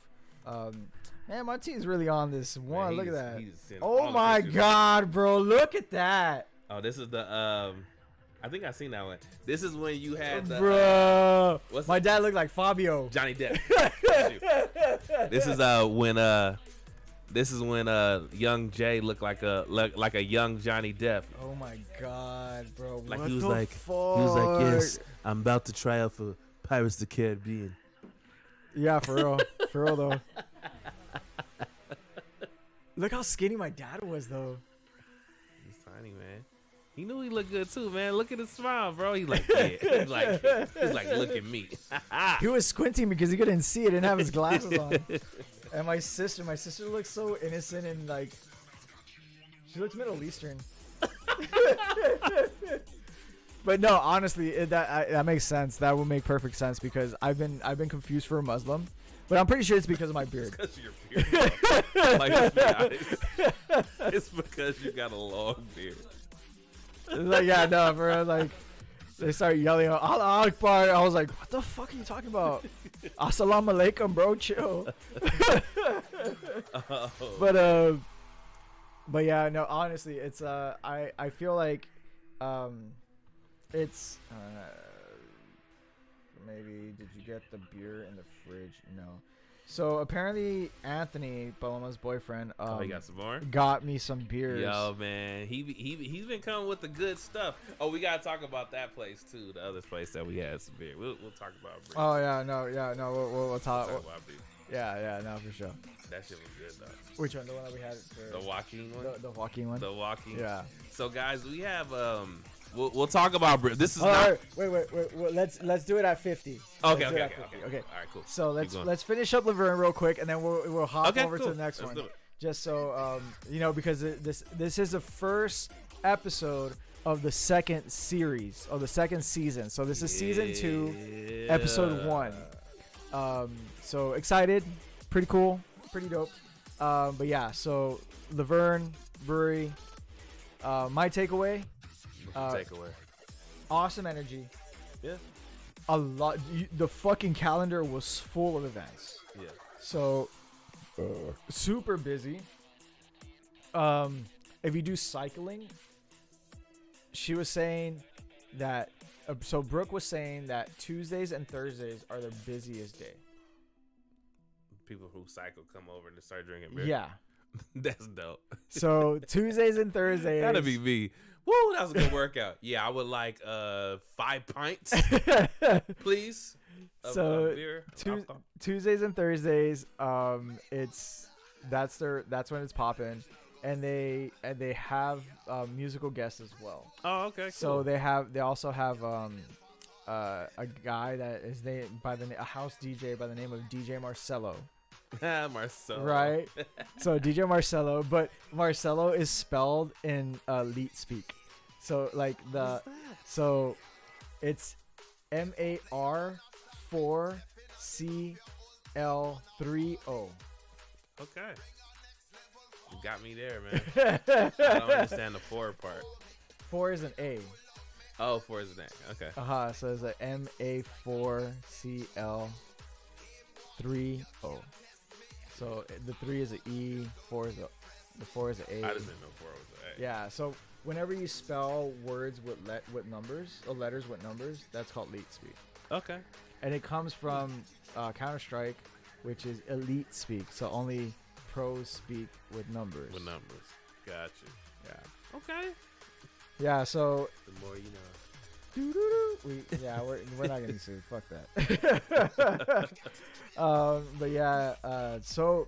Man, my team's really on this one. Man, look at that. Oh my God, bro. Look at that. Oh, this is the I think I seen that one. This is when you had the bro. My dad looked like Fabio. Johnny Depp. This is when young Jay looked like a young Johnny Depp. Oh my God, bro. Like he was like, yes, I'm about to try out for Pirates of the Caribbean. Yeah, for real. For real though. Look how skinny my dad was though. He's tiny, man. He knew he looked good too, man. Look at his smile, bro. He's like, yeah. He's like, look at me. He was squinting because he couldn't see it and have his glasses on. And my sister looks so innocent and like, she looks Middle Eastern. But no, honestly, that makes sense. That would make perfect sense because I've been confused for a Muslim, but I'm pretty sure it's because of my beard. It's because of your beard. Like, let's be honest. It's because you got a long beard. It's like, yeah, no, bro. Like, they start yelling out Allah Akbar. I was like, what the fuck are you talking about? Assalamu alaikum, bro. Chill. But yeah, no, honestly, it's I feel like it's maybe did you get the beer in the fridge? No. So apparently Anthony, Paloma's boyfriend, he got some more? Got me some beers. Yo, man, he's been coming with the good stuff. Oh, we gotta talk about that place too. The other place that we had some beer. We'll talk about beer. Oh yeah, no. We'll talk about beer. Yeah, no, for sure. That shit was good though. Which one? The one that we had for the Joaquin one. The Joaquin one. The Joaquin. Yeah. So guys, we have We'll talk about this is wait. Let's do it at 50. Okay. All right, cool. So let's finish up Laverne real quick, and then we'll hop over cool. to the next Let's one. Just so because this is the first episode of the second series of the second season. So this is season 2, episode 1. So excited, pretty cool, pretty dope. But yeah, so Laverne Brewery. My takeaway. Awesome energy. Yeah. A lot. The fucking calendar was full of events. Yeah. So super busy. If you do cycling, she was saying that. So Brooke was saying that Tuesdays and Thursdays are their busiest day. People who cycle come over and start drinking beer. Yeah. That's dope. So Tuesdays and Thursdays. That'd be me. Woo, that was a good workout. Yeah, I would like 5 pints, please. So beer. Tuesdays and Thursdays, that's when it's popping, and they have musical guests as well. Oh, okay. Cool. So they also have a guy that is a house DJ by the name of DJ Marcelo. Marcelo. Right. So DJ Marcelo, but Marcelo is spelled in elite speak. So like so it's MAR4CL3O. Okay. You got me there, man. I don't understand the 4 part. 4 is an A. Oh, 4 is an A. Okay. So it's a MA4CL3O. So the 3 is an E, the 4 is an A. I just didn't know 4 was an A. Yeah. So whenever you spell words with numbers or letters with numbers, that's called elite speak. Okay. And it comes from Counter-Strike, which is elite speak. So only pros speak with numbers. Gotcha. Yeah. Okay. Yeah. So the more you know. We're not getting sued. Fuck that. But yeah, so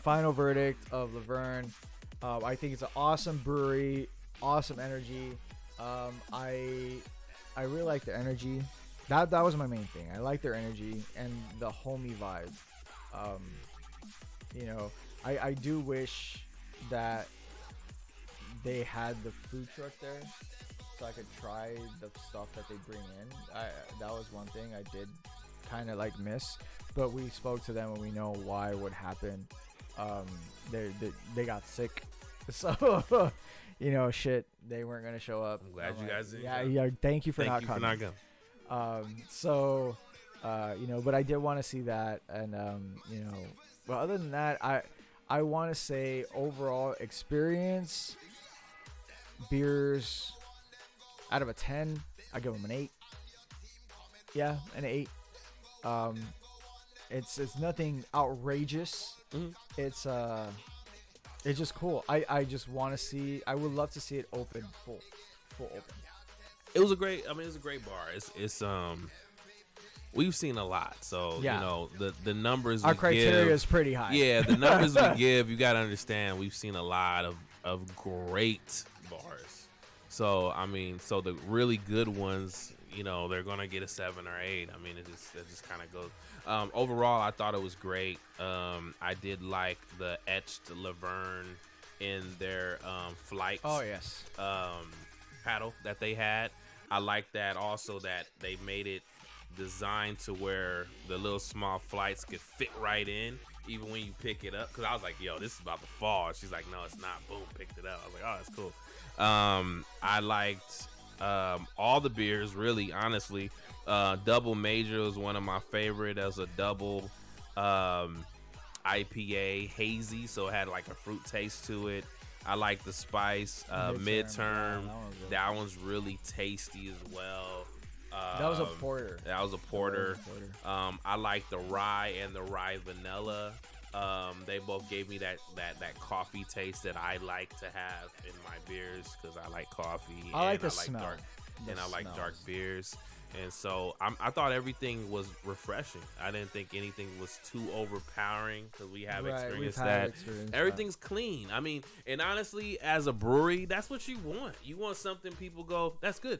final verdict of Laverne. I think it's an awesome brewery, awesome energy. I really like their energy. That was my main thing. I like their energy and the homie vibe. I do wish that they had the food truck there, so I could try the stuff that they bring in. That was one thing I did kind of like miss, but we spoke to them and we know why would happen. They got sick, so shit, they weren't gonna show up. I'm glad you guys did. Yeah. Thank you for not coming. But I did want to see that, and but other than that, I want to say overall experience, beers. Out of a 10, I give them an 8. Yeah, an 8. It's nothing outrageous. Mm-hmm. It's just cool. I just want to see. I would love to see it open, full open. It was a great bar. It's we've seen a lot, so the numbers. Our criteria is pretty high. Yeah, the numbers we give, you got to understand. We've seen a lot of great bars. So so the really good ones, they're gonna get a 7 or 8. I mean, it just kind of goes. Overall, I thought it was great. I did like the etched Laverne in their flights. Oh yes. paddle that they had. I like that also that they made it designed to where the little small flights could fit right in, even when you pick it up. Because I was like, yo, this is about to fall. She's like, no, it's not. Boom, picked it up. I was like, oh, that's cool. I liked all the beers, really, honestly. Double Major was one of my favorite as a double IPA, hazy, so it had like a fruit taste to it. I like the spice. Midterm, that one's really tasty as well. That was a porter. I like the rye and the rye vanilla. They both gave me that coffee taste that I like to have in my beers because I like coffee. I like the smell. I like dark beers. And so I thought everything was refreshing. I didn't think anything was too overpowering because we have experienced that. Everything's clean. I mean, and honestly, as a brewery, that's what you want. You want something people go, that's good.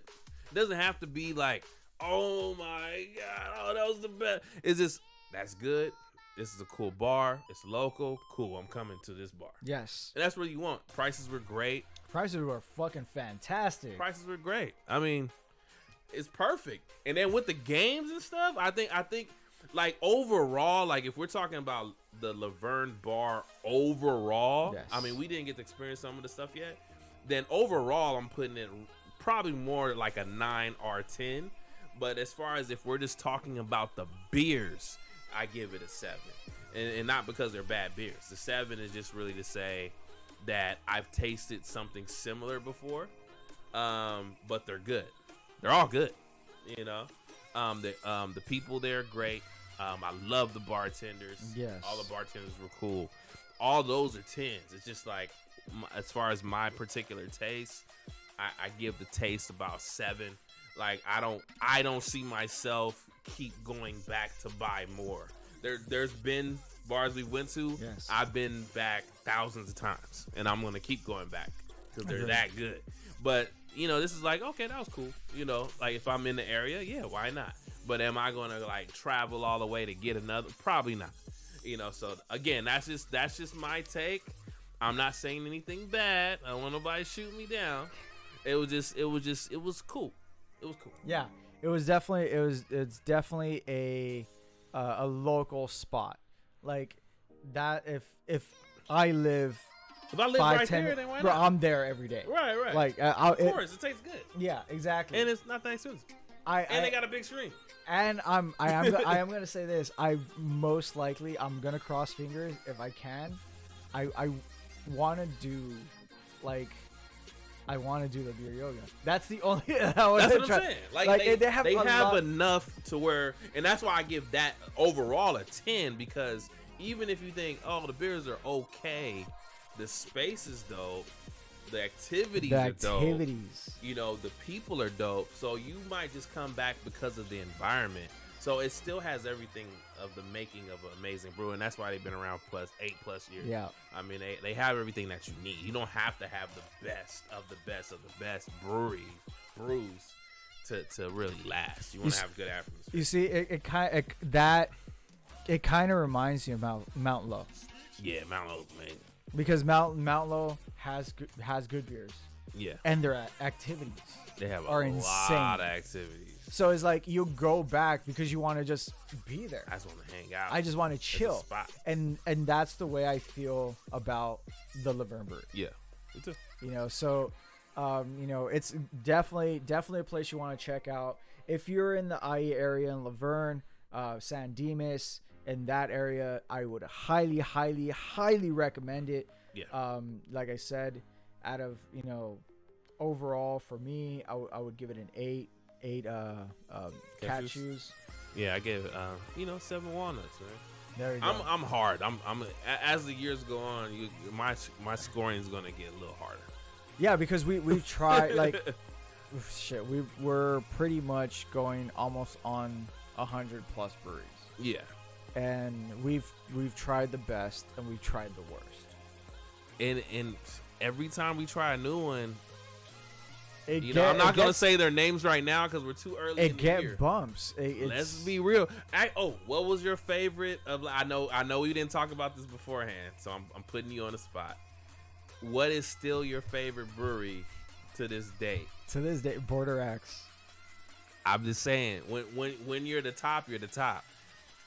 It doesn't have to be like, oh my God, oh, that was the best. It's just, that's good. This is a cool bar. It's local. Cool, I'm coming to this bar. Yes. And that's what you want. Prices were great. Prices were fucking fantastic. Prices were great. I mean, it's perfect. And then with the games and stuff, I think like overall, like if we're talking about the Laverne bar overall, yes. I mean, we didn't get to experience some of the stuff yet. Then overall, I'm putting it probably more like a 9 or 10. But as far as if we're just talking about the beers, I give it a 7. And not because they're bad beers. The 7 is just really to say that I've tasted something similar before, but they're good. They're all good, you know. The people there are great. I love the bartenders. Yes. All the bartenders were cool. All those are 10s. It's just like, as far as my particular taste, I give the taste about 7. Like I don't see myself keep going back to buy more. There's been bars we went to. Yes. I've been back thousands of times, and I'm gonna keep going back because they're that good. But you know, this is like, okay, that was cool. You know, like if I'm in the area, yeah, why not? But am I gonna like travel all the way to get another? Probably not. You know, so again, that's just my take. I'm not saying anything bad. I don't want nobody to shoot me down. It was cool. It was cool. Yeah, it's definitely a local spot like that. If I live. If I live right there, then why not? Bro, I'm there every day. Right. Like, of course, it tastes good. Yeah, exactly. And it's not that expensive. They got a big screen. And I am gonna say this. I'm gonna cross fingers if I can. I want to do the beer yoga. That's the only. That's what I'm saying. Like they have enough to where, and that's why I give that overall a 10 because even if you think, oh, the beers are okay. The space is dope. The activities are dope. You know, the people are dope. So you might just come back because of the environment. So it still has everything of the making of an amazing brew. And that's why they've been around 8+ years. Yeah. I mean, they have everything that you need. You don't have to have the best of the best of the best brews to really last. You want to have good atmosphere. You see, it kind of reminds you about Mount Low. Yeah, Mount Low, man. Because Mount Low has good beers. Yeah. And their activities they have are a insane. lot of activities. So it's like you go back because you want to just be there. I just want to hang out. I just want to chill. And that's the way I feel about the Laverne Brewery. Yeah. Me too. You know, so you know, it's definitely a place you want to check out. If you're in the IE area in Laverne, San Dimas, in that area, I would highly, highly, highly recommend it. Yeah. Like I said, out of, you know, overall for me, I would give it an 8 cashews. Yeah, I gave it 7 walnuts, man. There you go. I'm hard. I'm as the years go on, my scoring is gonna get a little harder. Yeah, because we've tried like we're pretty much going almost on 100+ breweries. Yeah. And we've tried the best and we've tried the worst. And every time we try a new one, I'm not gonna say their names right now because we're too early. It get bumps. Let's be real. What was your favorite of? I know we didn't talk about this beforehand, so I'm putting you on the spot. What is still your favorite brewery to this day. To this day, Border X. I'm just saying, when you're the top, you're the top.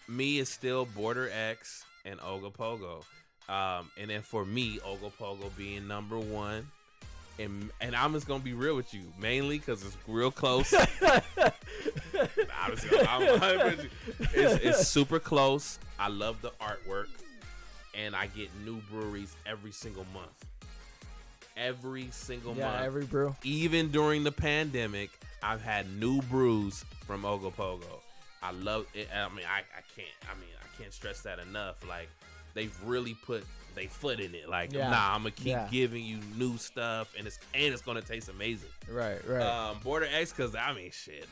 Me is still Border X and Ogopogo. And then for me, Ogopogo being number one. And I'm just gonna be real with you, mainly because it's real close. It's super close. I love the artwork, and I get new breweries every single month. Every single month. Yeah, every brew. Even during the pandemic, I've had new brews from Ogopogo. I love it. I can't stress that enough. Like, they've really put they foot in it. Like, nah, I'm gonna keep giving you new stuff, and it's gonna taste amazing. Right. Border X, because shit,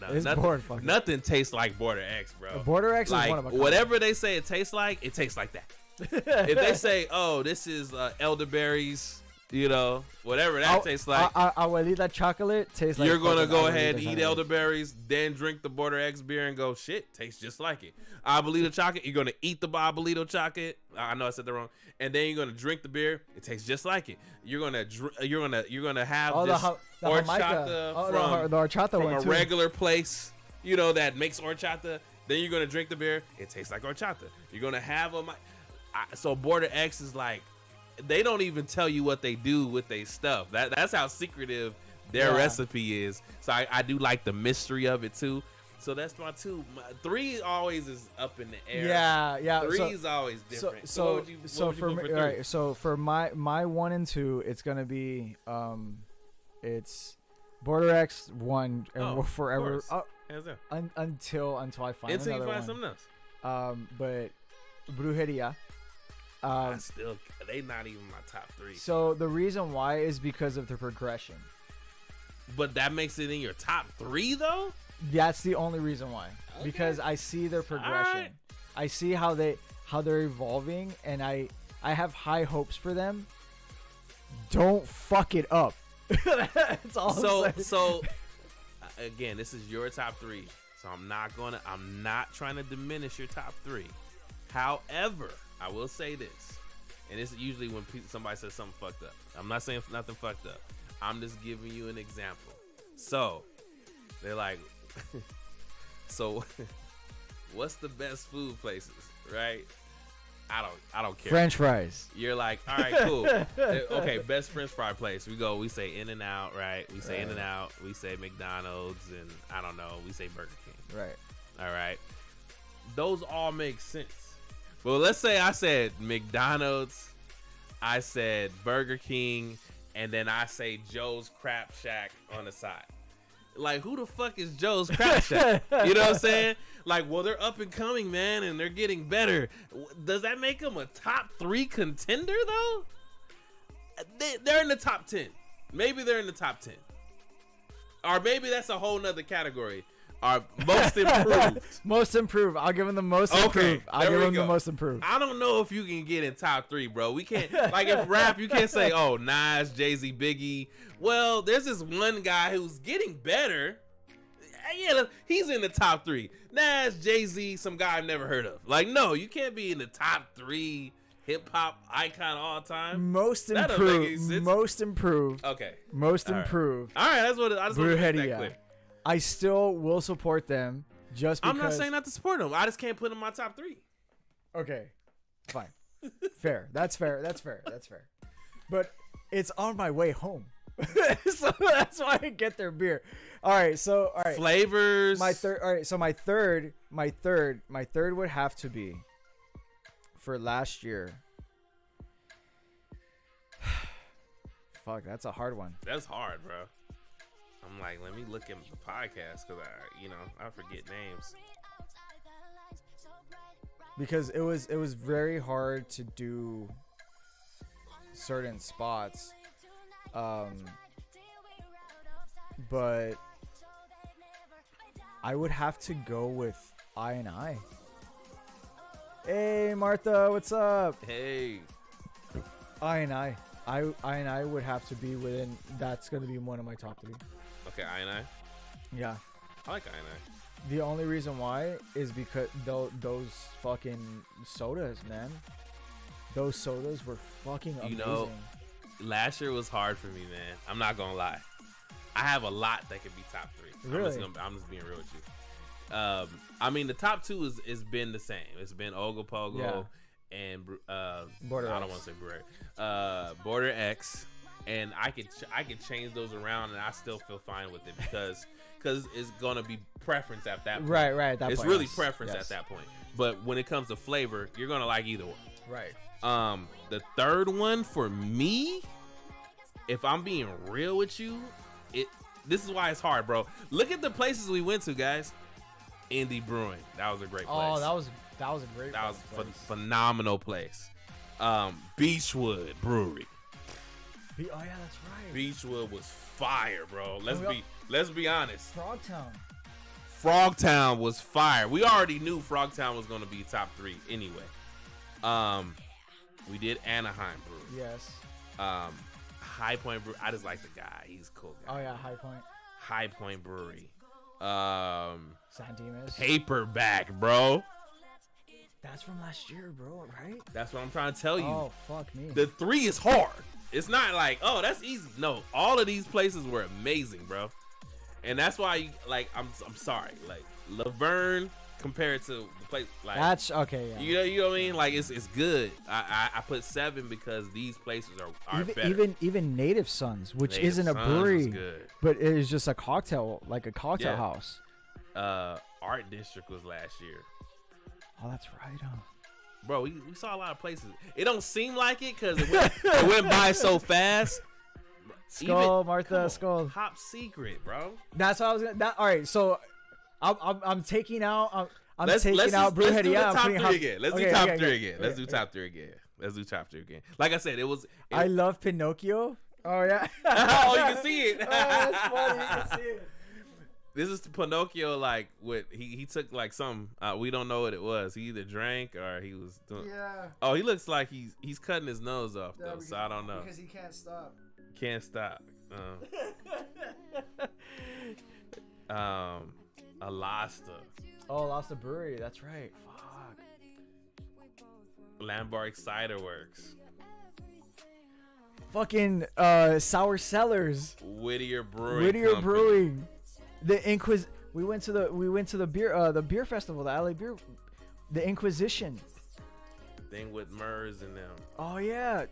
nothing tastes like Border X, bro. Border X like, is one of a kind. Whatever they say it tastes like that. If they say, oh, this is elderberries, whatever that tastes like, Abuelita chocolate tastes like. You're gonna go ahead and eat elderberries, then drink the Border X beer and go, shit, tastes just like it. Abuelita chocolate, you're gonna eat the Abuelito chocolate. I know I said that wrong. And then you're gonna drink the beer. It tastes just like it. You're gonna have this horchata from a regular place, that makes horchata. Then you're gonna drink the beer. It tastes like horchata. You're gonna have so Border X is like, they don't even tell you what they do with their stuff. That's how secretive their recipe is. So I do like the mystery of it too. So that's my 2. 3 always is up in the air. Yeah. 3 is always different. So for my 1 and 2, it's gonna be it's Border X 1 and we'll forever until I find another one. Something else. But Brujeria. They not even my top 3. So the reason why is because of the progression. But that makes it in your top 3 though? That's the only reason why. Okay. Because I see their progression. Right. I see how they're evolving, and I have high hopes for them. Don't fuck it up. That's all I'm saying. So again, this is your top 3. So I'm not trying to diminish your top 3. However, I will say this, and this is usually when somebody says something fucked up. I'm not saying nothing fucked up. I'm just giving you an example. So they're like, so what's the best food places, right? I don't care. French fries. You're like, all right, cool. Okay, best French fry place. We say In-N-Out, right? We say In-N-Out. We say McDonald's, and I don't know. We say Burger King. Right. All right. Those all make sense. Well, let's say I said McDonald's, I said Burger King, and then I say Joe's Crab Shack on the side. Like, who the fuck is Joe's Crab Shack? You know what I'm saying? Like, well, they're up and coming, man, and they're getting better. Does that make them a top 3 contender, though? They're in the top 10. Maybe they're in the top 10. Or maybe that's a whole nother category. Or most improved. Most improved. I'll give them the most improved. I'll give them the most improved. I don't know if you can get in top 3, bro. We can't, like, if rap, you can't say, oh, Nas, Jay-Z, Biggie. Well, there's this one guy who's getting better. Yeah, he's in the top 3. Nas, Jay-Z, some guy I've never heard of. Like, no, you can't be in the top 3 hip-hop icon all time. Most improved. Most improved. Okay. Most improved. All right, that's what I just want to make that clear. I still will support them just because. I'm not saying not to support them. I just can't put them in my top 3. Okay. Fine. Fair. That's fair. But it's on my way home. So that's why I get their beer. All right. Flavors. My third. All right. So my third would have to be for last year. Fuck, that's a hard one. That's hard, bro. I'm like, let me look at the podcast because I forget names. Because it was very hard to do certain spots, but I would have to go with I. Hey Martha, what's up? Hey. I would have to be within. That's gonna be one of my top 3. Okay, I. Yeah. I like I. The only reason why is because those fucking sodas, man. Those sodas were fucking amazing. Last year was hard for me, man. I'm not gonna lie. I have a lot that could be top 3. Really? I'm just being real with you. I mean, the top 2 is been the same. It's been Ogopogo and Border I don't X. want to say Border. Border X, and I could change those around, and I still feel fine with it because it's gonna be preference at that point. Right. At that it's point, really yes. preference Yes. at that point. But when it comes to flavor, you're gonna like either one. Right. The third one for me, if I'm being real with you, this is why it's hard, bro. Look at the places we went to, guys. Indie Brewing, that was a great place. Oh, that was a great. That was place. phenomenal place. Beechwood Brewery. Oh yeah, that's right. Beechwood was fire, bro. Let's be honest. Frogtown was fire. We already knew Frogtown was gonna be top 3 anyway. We did Anaheim Brewery. Yes. High Point Brewery. I just like the guy. He's a cool guy. Oh yeah, High Point. High Point Brewery. San Dimas. Paperback, bro. That's from last year, bro. Right? That's what I'm trying to tell you. Oh fuck me. The 3 is hard. It's not like, oh, that's easy. No, all of these places were amazing, bro. And that's why, I'm sorry, like Laverne compared to the place, like that's okay. Yeah. You know what I mean? Like it's good. I put 7 because these places are better. Even Native Sons, which Native isn't a Sons brewery, is good. but it is just a cocktail, like a cocktail house. Art District was last year. Oh, that's right, huh? Bro, we saw a lot of places. It don't seem like it because it went by so fast. Skull, Martha, Skull. Top secret, bro. That's what I was gonna. All right, so I'm taking out. Let's do the top 3 again. Let's do top 3 again. Let's do top 3 again. Like I said, I love Pinocchio. Oh yeah. Oh, you can see it. Oh, that's funny. You can see it. This is Pinocchio, like what he took like some. We don't know what it was. He either drank or he was doing. Yeah. Oh, he looks like he's cutting his nose off though. So I don't know. Because he can't stop. Can't stop. Alasta. Oh, Alasta Brewery. That's right. Fuck. Landmark Cider Works. Fucking Sour Cellars. Whittier Brewing. The We went to the beer festival, the LA beer, the Inquisition. Thing with Murs and them. Oh yeah.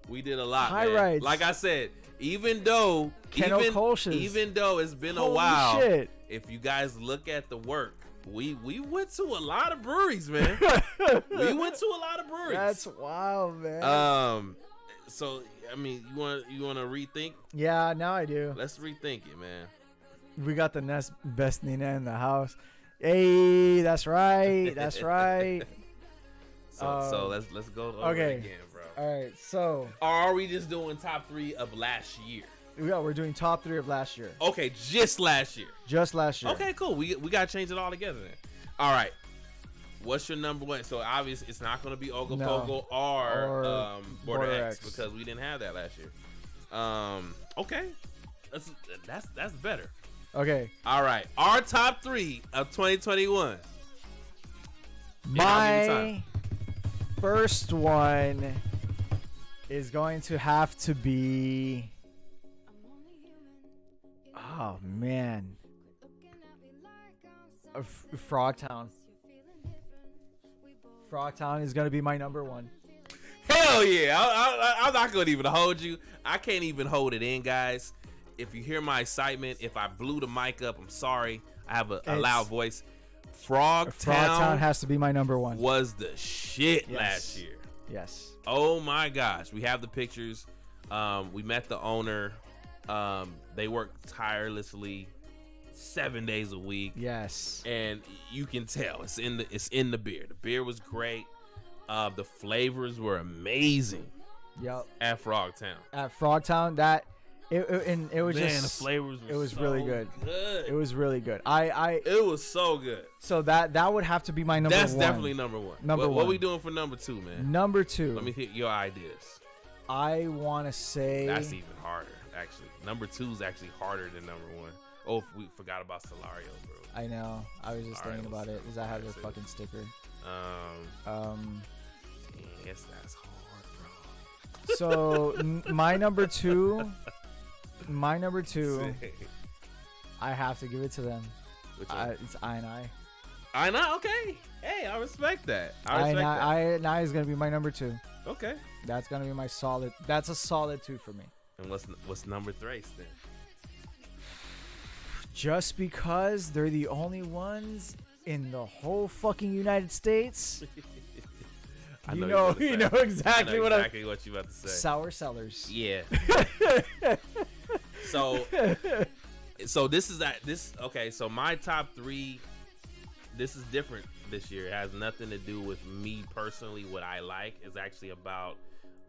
We did a lot, High man. rides. Like I said, even though it's been a while, shit. if you guys look at the work, we went to a lot of breweries, man. We went to a lot of breweries. That's wild, man. So I mean, you want to rethink? Yeah, now I do. Let's rethink it, man. We got the best Nina in the house. Hey, that's right. That's right. So let's go over it again, bro. All right. So, or are we just doing top 3 of last year? Yeah, we're doing top 3 of last year. Okay, just last year. Just last year. Okay, cool. We gotta change it all together then. All right. What's your number 1? So obviously it's not gonna be Ogopogo or Border X because we didn't have that last year. Okay. That's better. Okay. All right. Our top 3 of 2021. My first one is going to have to be. Oh man. Frogtown. Frogtown is going to be my number 1. Hell yeah. I'm not going to even hold you. I can't even hold it in, guys. If you hear my excitement, if I blew the mic up, I'm sorry. I have a loud voice. Frogtown has to be my number 1. Was the shit last year. Yes. Oh my gosh. We have the pictures. We met the owner. They work tirelessly 7 days a week. Yes. And you can tell it's in the beer. The beer was great. The flavors were amazing. Yep. At Frogtown. It was Man, just the flavors were it was so really good. good. It was really good. It was so good. So that would have to be my number 1. That's definitely number 1. What we doing for number 2, man? Number 2. Let me hit your ideas. I want to say that's even harder, actually. Number 2 is actually harder than number 1. Oh, we forgot about Solario, bro. I know. I was just thinking about it because I have the fucking sticker. Yes, that's hard, bro. So my number 2 My number 2, I have to give it to them. It's I and I. I know. Okay. Hey, I respect that. I and I is gonna be my number 2. Okay. That's gonna be my solid. That's a solid 2 for me. And what's number 3 then? Just because they're the only ones in the whole fucking United States. You know exactly what you about to say. Sour sellers. Yeah. So this is that. Okay. So my top 3. This is different this year. It has nothing to do with me personally. What I like is actually about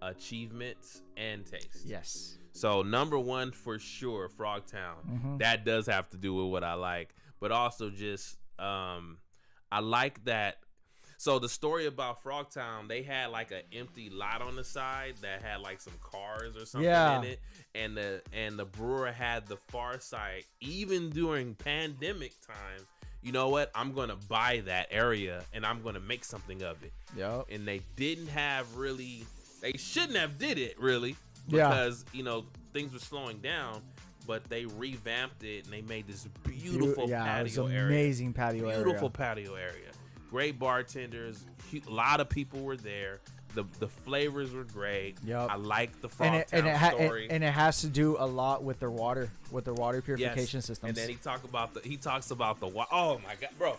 achievements and taste. Yes. So number 1 for sure, Frogtown. Mm-hmm. That does have to do with what I like, but also just I like that. So the story about Frogtown, they had like an empty lot on the side that had like some cars or something in it, and the brewer had the foresight, even during pandemic time. You know what? I'm gonna buy that area and I'm gonna make something of it. Yep. And they didn't have really. They shouldn't have did it really because things were slowing down. But they revamped it and they made this beautiful patio area. Amazing patio area. Beautiful patio area. Great bartenders. A lot of people were there. The flavors were great. Yep. I like the Frogtown story. And it has to do a lot with their water purification systems. And then he talks about the water. Oh my god, bro!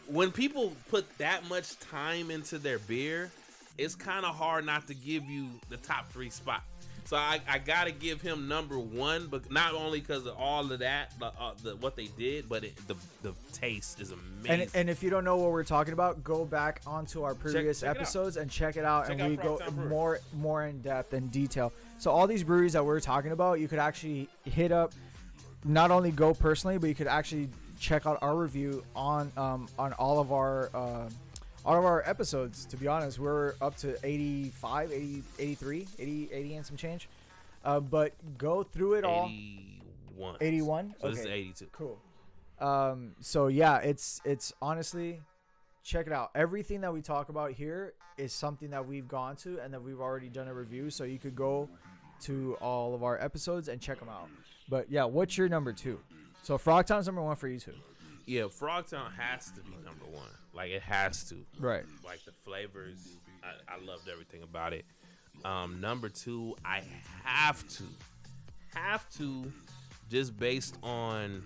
When people put that much time into their beer, it's kind of hard not to give you the top 3 spot. So I gotta give him number 1, but not only because of all of that, what they did, but the taste is amazing. And if you don't know what we're talking about, go back onto our previous episodes and check it out. We go more in depth and detail. So all these breweries that we're talking about, you could actually hit up. Not only go personally, but you could actually check out our review on all of our episodes. To be honest, we're up to 85, 80, 83, 80 and some change. But go through it all. 81. So this is 82. Cool. So yeah, it's honestly, check it out. Everything that we talk about here is something that we've gone to and that we've already done a review. So you could go to all of our episodes and check them out. But yeah, what's your number 2? So Frogtown's number 1 for you too. Yeah, Frogtown has to be number 1. Like, it has to. Right. Like, the flavors, I loved everything about it. Number 2, I have to, just based on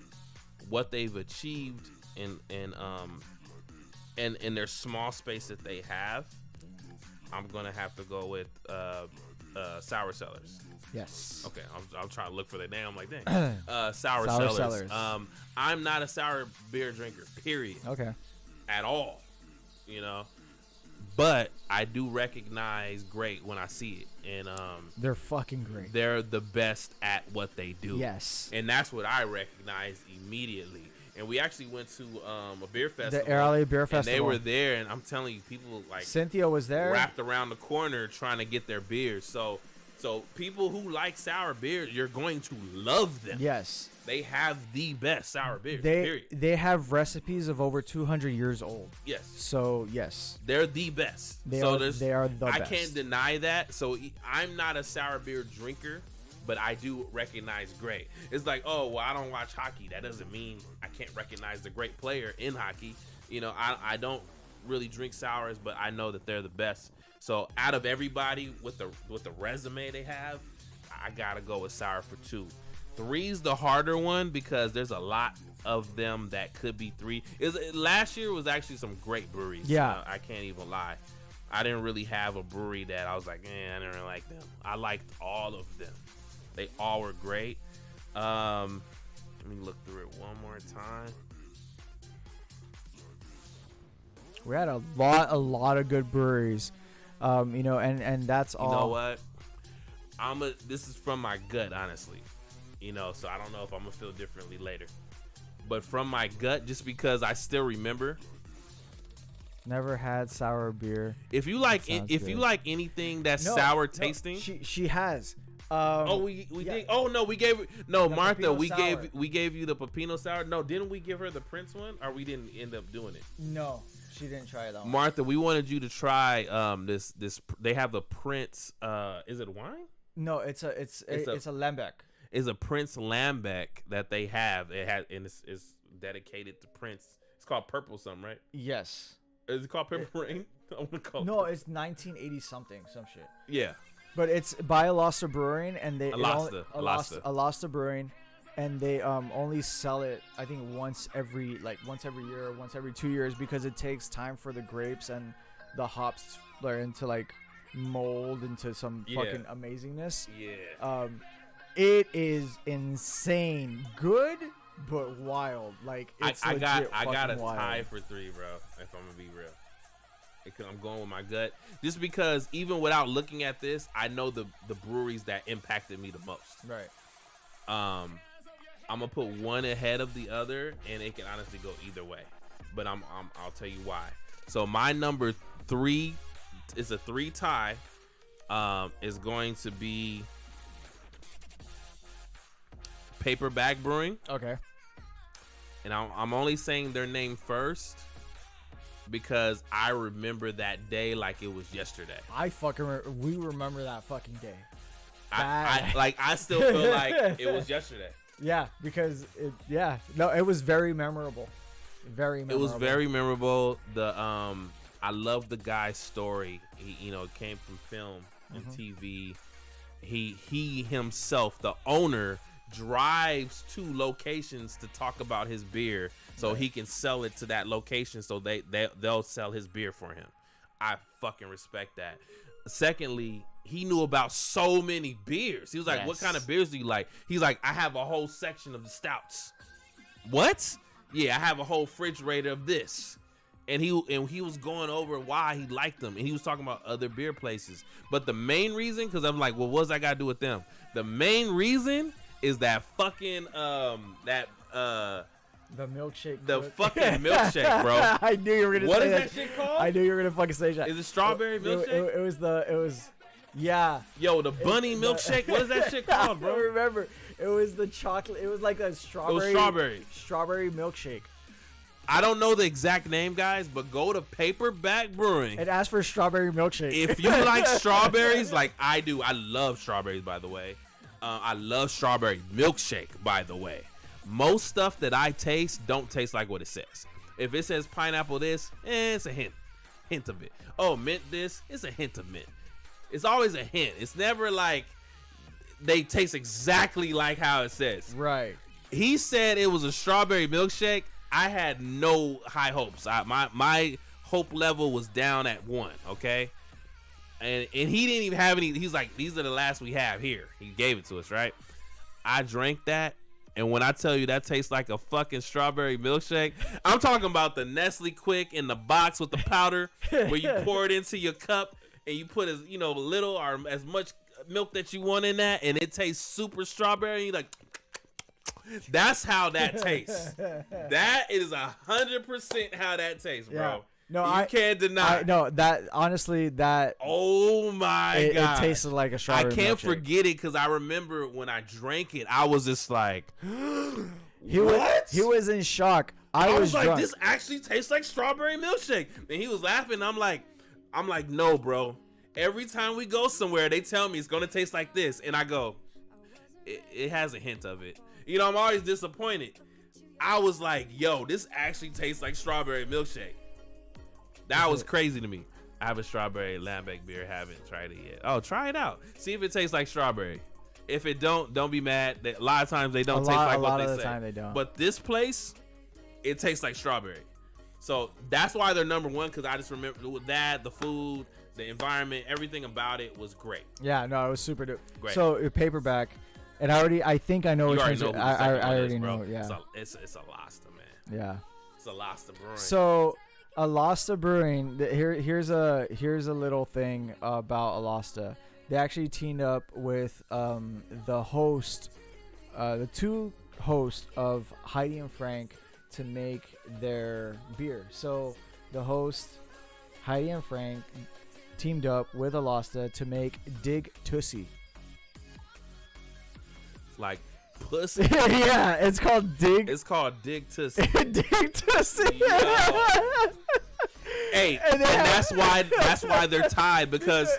what they've achieved in their small space that they have, I'm gonna have to go with Sour Sellers. Yes. Okay, I'll try to look for their name. I'm like, dang. Sour Sellers. I'm not a sour beer drinker, period. Okay. At all, but I do recognize great when I see it, and they're fucking great. They're the best at what they do. Yes. And that's what I recognized immediately. And we actually went to a beer festival. The Air Beer Festival. And they were there, and I'm telling you, people like Cynthia was there, wrapped around the corner trying to get their beers. So people who like sour beers, you're going to love them. Yes. They have the best sour beers, period. They have recipes of over 200 years old. Yes. So, yes. They're the best. They are the best. I can't deny that. So, I'm not a sour beer drinker, but I do recognize great. It's like, oh, well, I don't watch hockey. That doesn't mean I can't recognize the great player in hockey. I don't really drink sours, but I know that they're the best. So, out of everybody with the resume they have, I got to go with sour for 2. 3's the harder one because there's a lot of them that could be 3. Last year was actually some great breweries. Yeah. I can't even lie. I didn't really have a brewery that I was like, I didn't really like them. I liked all of them. They all were great. Let me look through it one more time. We had a lot of good breweries. And that's all. You know what? This is from my gut, honestly. So I don't know if I'm gonna feel differently later. But from my gut, just because I still remember. Never had sour beer. If you like anything that's sour tasting, she has. We did. Oh no, we gave Martha. We gave you the Pepino sour. No, didn't we give her the Prince one, or we didn't end up doing it? No, she didn't try that one. Martha, we wanted you to try this. They have the Prince. Is it wine? No, it's a Lembeck. is a Prince Lambic that they have. And it's dedicated to Prince. It's called Purple something, right? Yes. Is it called Purple Rain? No, it's 1980 something, some shit. Yeah. But it's by Alasta Brewing, and they Alasta Brewing, and they only sell it I think once every year, or once every 2 years, because it takes time for the grapes and the hops to like mold into some fucking amazingness. Yeah. It is insane good, but wild. Like it's I got a wild. tie for 3, bro. If I'm gonna be real. I'm going with my gut, just because even without looking at this, I know the breweries that impacted me the most. Right. I'm gonna put one ahead of the other, and it can honestly go either way. But I'll tell you why. So my number 3 is a 3 tie. Is going to be Paperback Brewing. Okay. And I'm only saying their name first because I remember that day like it was yesterday. We remember that fucking day. I still feel like it was yesterday. Yeah, because it was very memorable. Very memorable. It was very memorable. I love the guy's story. He came from film and TV. He himself, the owner, drives to locations to talk about his beer so he can sell it to that location, so they'll sell his beer for him. I fucking respect that. Secondly, he knew about so many beers. He was like, what kind of beers do you like? He's like, I have a whole section of the stouts. What? Yeah, I have a whole refrigerator of this. And he was going over why he liked them, and he was talking about other beer places. But the main reason, because I'm like, well, what's that got to do with them? The main reason is that fucking the milkshake. The fucking milkshake, bro. I knew you were gonna. What say is that shit called? I knew you were gonna fucking say that. Is it strawberry milkshake? It was. Yeah. Yo, the bunny milkshake. What is that shit called, bro? I don't remember. It was the chocolate. It was like a strawberry. It was strawberry milkshake. I don't know the exact name, guys, but go to Paperback Brewing and ask for strawberry milkshake. If you like strawberries, like I do, I love strawberries, by the way. I love strawberry milkshake, by the way. Most stuff that I taste don't taste like what it says. If it says pineapple this, it's a hint of it. Oh, mint this, it's a hint of mint. It's always a hint. It's never like they taste exactly like how it says. Right. He said it was a strawberry milkshake. I had no high hopes. My hope level was down at 1, okay? And he didn't even have any. He's like, these are the last we have here. He gave it to us, right? I drank that, and when I tell you that tastes like a fucking strawberry milkshake, I'm talking about the Nestle Quick in the box with the powder where you pour it into your cup and you put as little or as much milk that you want in that, and it tastes super strawberry. And you're like, that's how that tastes. That is 100% how that tastes, bro. Yeah. No, you can't deny. No, that honestly, that. Oh my god! It tasted like a strawberry. I can't milkshake. forget it because I remember when I drank it, I was just like, he was in shock. I was like, drunk. this actually tastes like strawberry milkshake, and he was laughing. I'm like, no, bro. Every time we go somewhere, they tell me it's gonna taste like this, and I go, it has a hint of it. I'm always disappointed. I was like, yo, this actually tastes like strawberry milkshake. That was crazy to me. I have a strawberry Lambic beer. Haven't tried it yet. Oh, try it out. See if it tastes like strawberry. If it don't be mad. A lot of times they don't taste like what they say. A lot of the time they don't. But this place, it tastes like strawberry. So that's why they're number 1, because I just remember with that, the food, the environment, everything about it was great. Yeah, no, it was super dope. Great. So Paperback, and I think I know which one. I already know. Yeah, it's a Alasta, man. Yeah, it's a Alasta Brewing. So Alasta Brewing. Here's a little thing about Alasta. They actually teamed up with the host, the 2 hosts of Heidi and Frank to make their beer. So the host, Heidi and Frank, teamed up with Alasta to make Dig Tussie. Like pussy. Yeah, it's called Dig. It's called Dig Tussie. Dig Tussie. Hey, and that's why they're tied because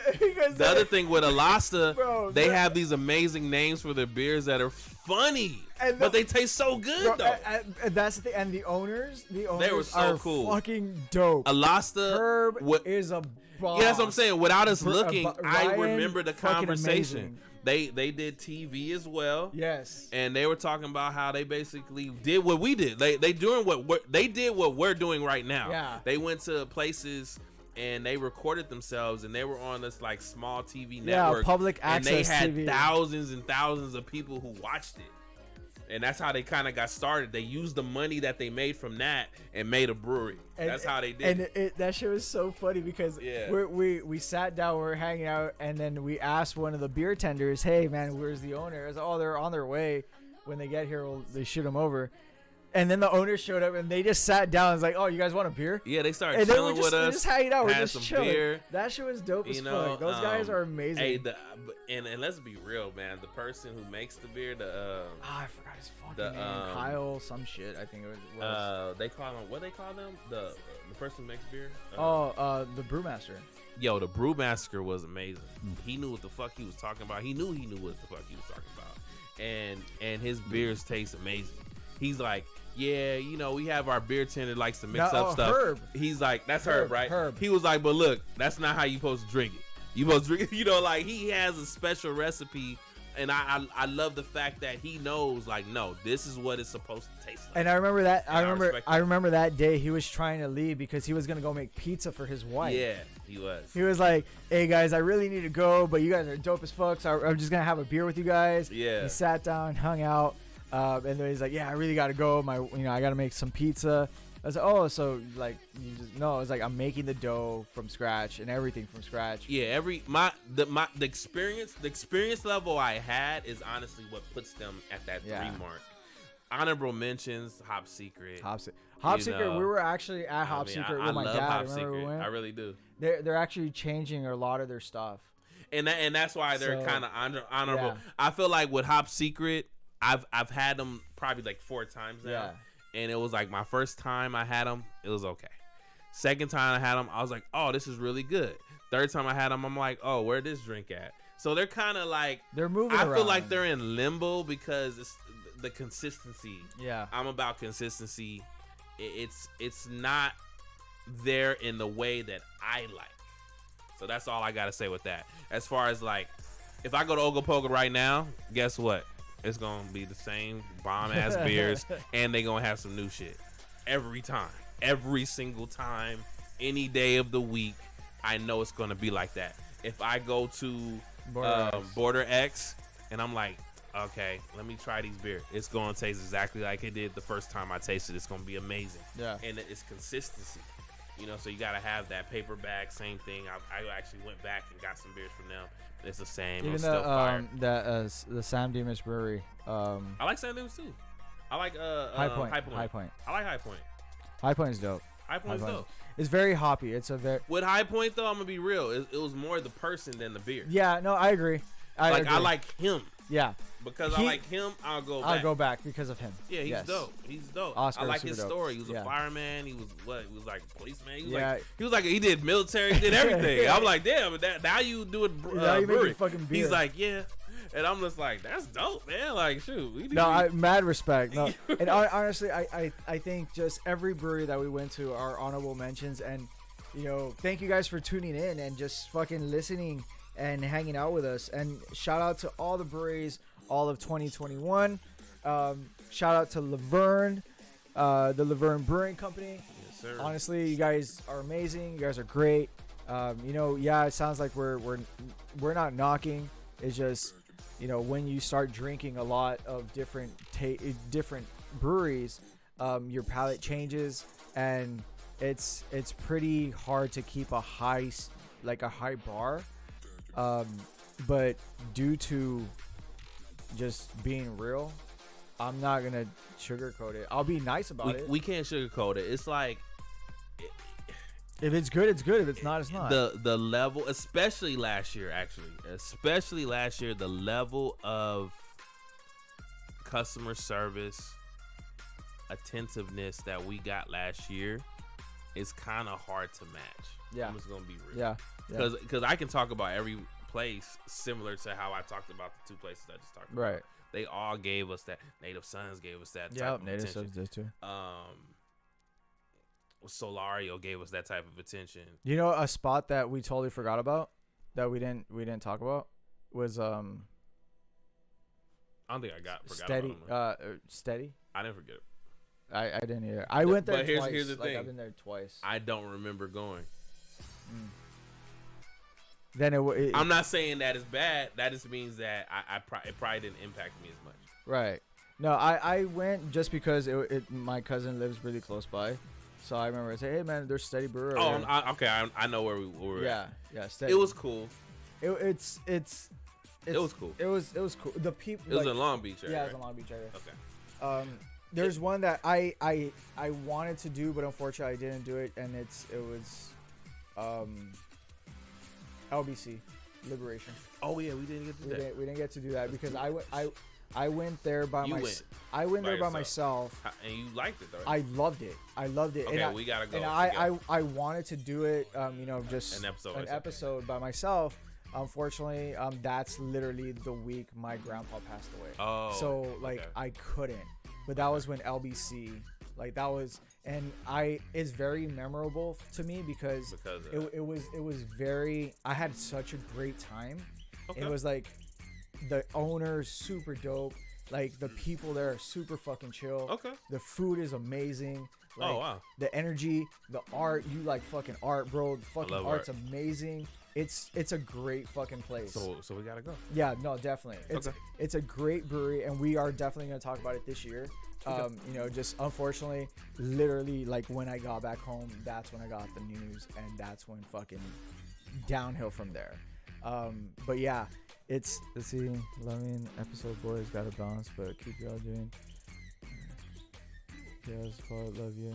the other thing with Alasta, they have these amazing names for their beers that are funny, but they taste so good though. And that's the thing. And the owners they were so are cool. Fucking dope. Alasta Herb is a boss. Yeah, that's what I'm saying. Without us looking, I remember the conversation. They did TV as well. Yes. And they were talking about how they basically did what we did. They did what we're doing right now. Yeah. They went to places and they recorded themselves and they were on this like small TV network. Yeah, public access and they had TV. thousands and thousands of people who watched it. And that's how they kind of got started. They used the money that they made from that and made a brewery. That's how they did it. And that shit was so funny because we sat down, we were hanging out, and then we asked one of the beer tenders, hey, man, where's the owner? I was like, oh, they're on their way. When they get here, they shoot them over. And then the owner showed up, and they just sat down. It's like, oh, you guys want a beer? Yeah, they started chilling with us. We're just hanging out. We're just chilling. Beer. That shit was dope as fuck. Those guys are amazing. Hey, and let's be real, man. The person who makes the beer, I forgot his fucking name. Kyle, some shit. I think it was. They call them. What they call them? The person who makes beer. The brewmaster. Yo, the brewmaster was amazing. He knew what the fuck he was talking about. He knew what the fuck he was talking about. And his beers taste amazing. He's like, yeah, we have our beer tender likes to mix up stuff. Herb. He's like, that's Herb, right? Herb. He was like, but look, that's not how you supposed to drink it. You supposed to drink it, like he has a special recipe. And I love the fact that he knows, like, no, this is what it's supposed to taste like. And I remember that. I remember that day he was trying to leave because he was gonna go make pizza for his wife. Yeah, he was. He was like, "Hey guys, I really need to go, but you guys are dope as fuck. So I'm just gonna have a beer with you guys." Yeah. He sat down, hung out, and then he's like, "Yeah, I really gotta go. I gotta make some pizza." I was like, oh, so like you just no. It's like I'm making the dough from scratch and everything from scratch. Yeah, the experience level I had is honestly what puts them at that 3 mark. Honorable mentions: Hop Secret. Hop Secret. We were actually at Hop Secret with my dad. Hop Secret. I really do. They're actually changing a lot of their stuff, and that's why they're kind of honorable. Yeah. I feel like with Hop Secret, I've had them probably like 4 times now. Yeah. And it was like my first time I had them, it was okay. Second time I had them, I was like, oh, this is really good. Third time I had them, I'm like, oh, where this drink at? So they're kind of like, they're moving around. I feel like they're in limbo because it's the consistency. Yeah. I'm about consistency. It's not there in the way that I like. So that's all I got to say with that. As far as like, if I go to Ogopogo right now, guess what? It's going to be the same bomb-ass beers, and they're going to have some new shit. Every time. Every single time. Any day of the week, I know it's going to be like that. If I go to Border X, and I'm like, okay, let me try these beers. It's going to taste exactly like it did the first time I tasted it. It's going to be amazing. Yeah. And it's consistency. So you got to have that paper bag, same thing. I actually went back and got some beers from them. It's the same. Even the Sam Demas Brewery. I like Sam Demas too. I like High Point. I like High Point. High Point is dope. High Point is dope. It's very hoppy. It's a very with High Point though. I'm gonna be real. It was more the person than the beer. Yeah, no, I agree. I like him. Yeah. Because I like him, I'll go back because of him. Yeah, he's dope. He's dope. Oscar, I like his dope. story. He was a fireman. He was He was like a policeman. He did military, did everything. I'm like, damn, now you do it brewery. Fucking beer. He's like, yeah. And I'm just like, that's dope, man. Like, shoot. Mad respect. No, and honestly, I think just every brewery that we went to are honorable mentions. And, thank you guys for tuning in and just fucking listening and hanging out with us. And shout out to all the breweries, all of 2021. Shout out to Laverne, the Laverne Brewing Company. Yes, sir. Honestly, you guys are amazing. You guys are great. It sounds like we're not knocking. It's just, when you start drinking a lot of different breweries, your palate changes, and it's pretty hard to keep a high bar. But due to just being real, I'm not gonna sugarcoat it. I'll be nice about it. We can't sugarcoat it. It's like, if it's good, it's good. If it's not, it's not. The level, especially last year, the level of customer service, attentiveness that we got last year it's kind of hard to match. Yeah, I'm just gonna be real. Yeah, because I can talk about every place similar to how I talked about the 2 places I just talked about. Right. They all gave us that. Native Sons gave us that. Yeah, Native Sons did too. Solario gave us that type of attention. You know, a spot that we totally forgot about that we didn't talk about was I don't think I forgot Steady. about them. Steady. I didn't forget it. I didn't either. I went there twice. Here's the thing. I've been there twice. I don't remember going. Then I'm not saying that is bad. That just means that it probably didn't impact me as much. Right. No, I went just because my cousin lives really close by. So I remember I said, "Hey man, there's Steady Brewer." Oh, okay. I know where we were. Yeah, at. Steady. It was cool. It was cool. It was cool. The people. It was in Long Beach area. Yeah, it was in Long Beach area. Okay. There's one that I wanted to do, but unfortunately I didn't do it, and it was LBC Liberation. Oh yeah, we didn't get to that. We didn't get to do that because I went there by myself. I went there by myself. And you liked it, though, I right? loved it. Okay, and we gotta go. And I wanted to do it. Just an episode by myself. Unfortunately, that's literally the week my grandpa passed away. Oh. So I couldn't. But that was when LBC, that was, and it's very memorable to me because it was very. I had such a great time. Okay. It was the owner's super dope. The people there are super fucking chill. Okay. The food is amazing. Oh wow. The energy, the art, you like fucking art, bro. The fucking art's amazing. It's a great fucking place. So we gotta go. Yeah, no, definitely. It's a great brewery, and we are definitely gonna talk about it this year. Just unfortunately, literally, when I got back home, that's when I got the news, and that's when fucking downhill from there. But yeah, let's see. Loving episode boys got a balance, but keep y'all doing. Yes, Paul, love you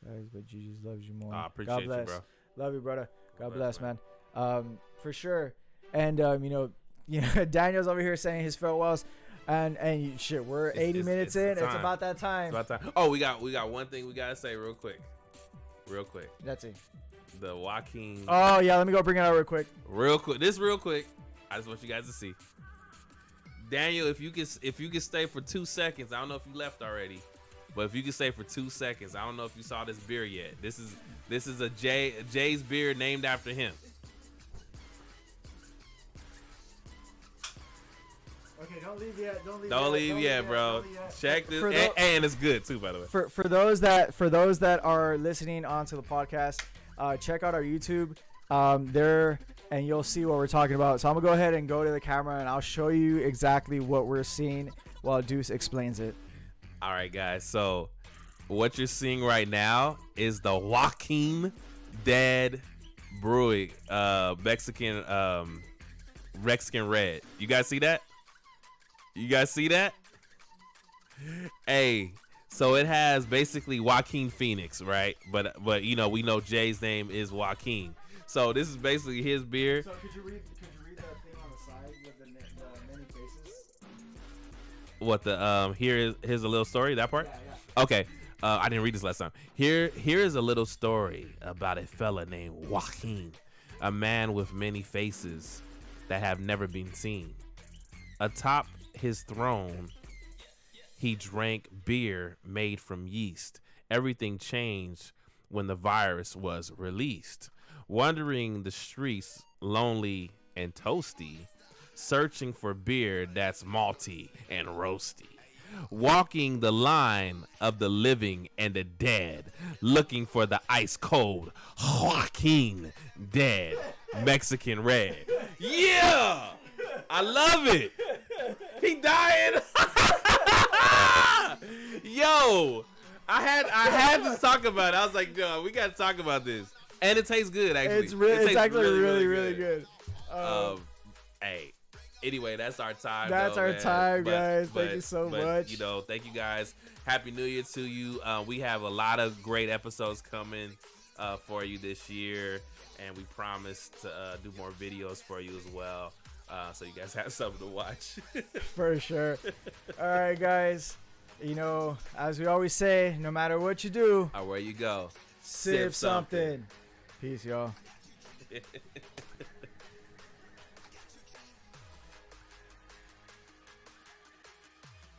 guys, but Jesus loves you more. I appreciate you, bro. Love you, brother. God bless, man. For sure. And Daniel's over here saying his farewells, and shit, we're 80 minutes in. It's about that time. It's about time. Oh, we got one thing we gotta say real quick. That's it. The Joaquin. Oh yeah, let me go bring it out real quick. Real quick. I just want you guys to see. Daniel, if you can stay for 2 seconds, I don't know if you left already, but if you can stay for 2 seconds, I don't know if you saw this beer yet. This is a Jay's beer named after him. Okay, don't leave yet. Don't leave yet, bro. Check this, and it's good too, by the way. For those that are listening onto the podcast, check out our YouTube. There, and you'll see what we're talking about. So I'm gonna go ahead and go to the camera, and I'll show you exactly what we're seeing while Deuce explains it. All right, guys. So what you're seeing right now is the Joaquin Dead Brewing Mexican Red. You guys see that? Hey, so it has basically Joaquin Phoenix, right? But we know Jay's name is Joaquin. So this is basically his beer. So could you read that thing on the side with the many faces? What here's a little story, that part? Yeah. Okay. I didn't read this last time. Here is a little story about a fella named Joaquin, a man with many faces that have never been seen. Atop his throne, he drank beer made from yeast. Everything changed when the virus was released. Wandering the streets, lonely and toasty, searching for beer that's malty and roasty. Walking the line of the living and the dead, looking for the ice cold Joaquin Dead Mexican Red. Yeah, I love it. He dying. Yo, I had to talk about it. I was like, yo, we got to talk about this. And it tastes good, actually. It's actually really good. Hey, anyway, that's our time. That's our time, guys. Thank you so much. Thank you guys. Happy New Year to you. We have a lot of great episodes coming for you this year, and we promise to do more videos for you as well, so you guys have something to watch. For sure. All right, guys. As we always say, no matter what you do or where you go, Sip something. Peace, y'all.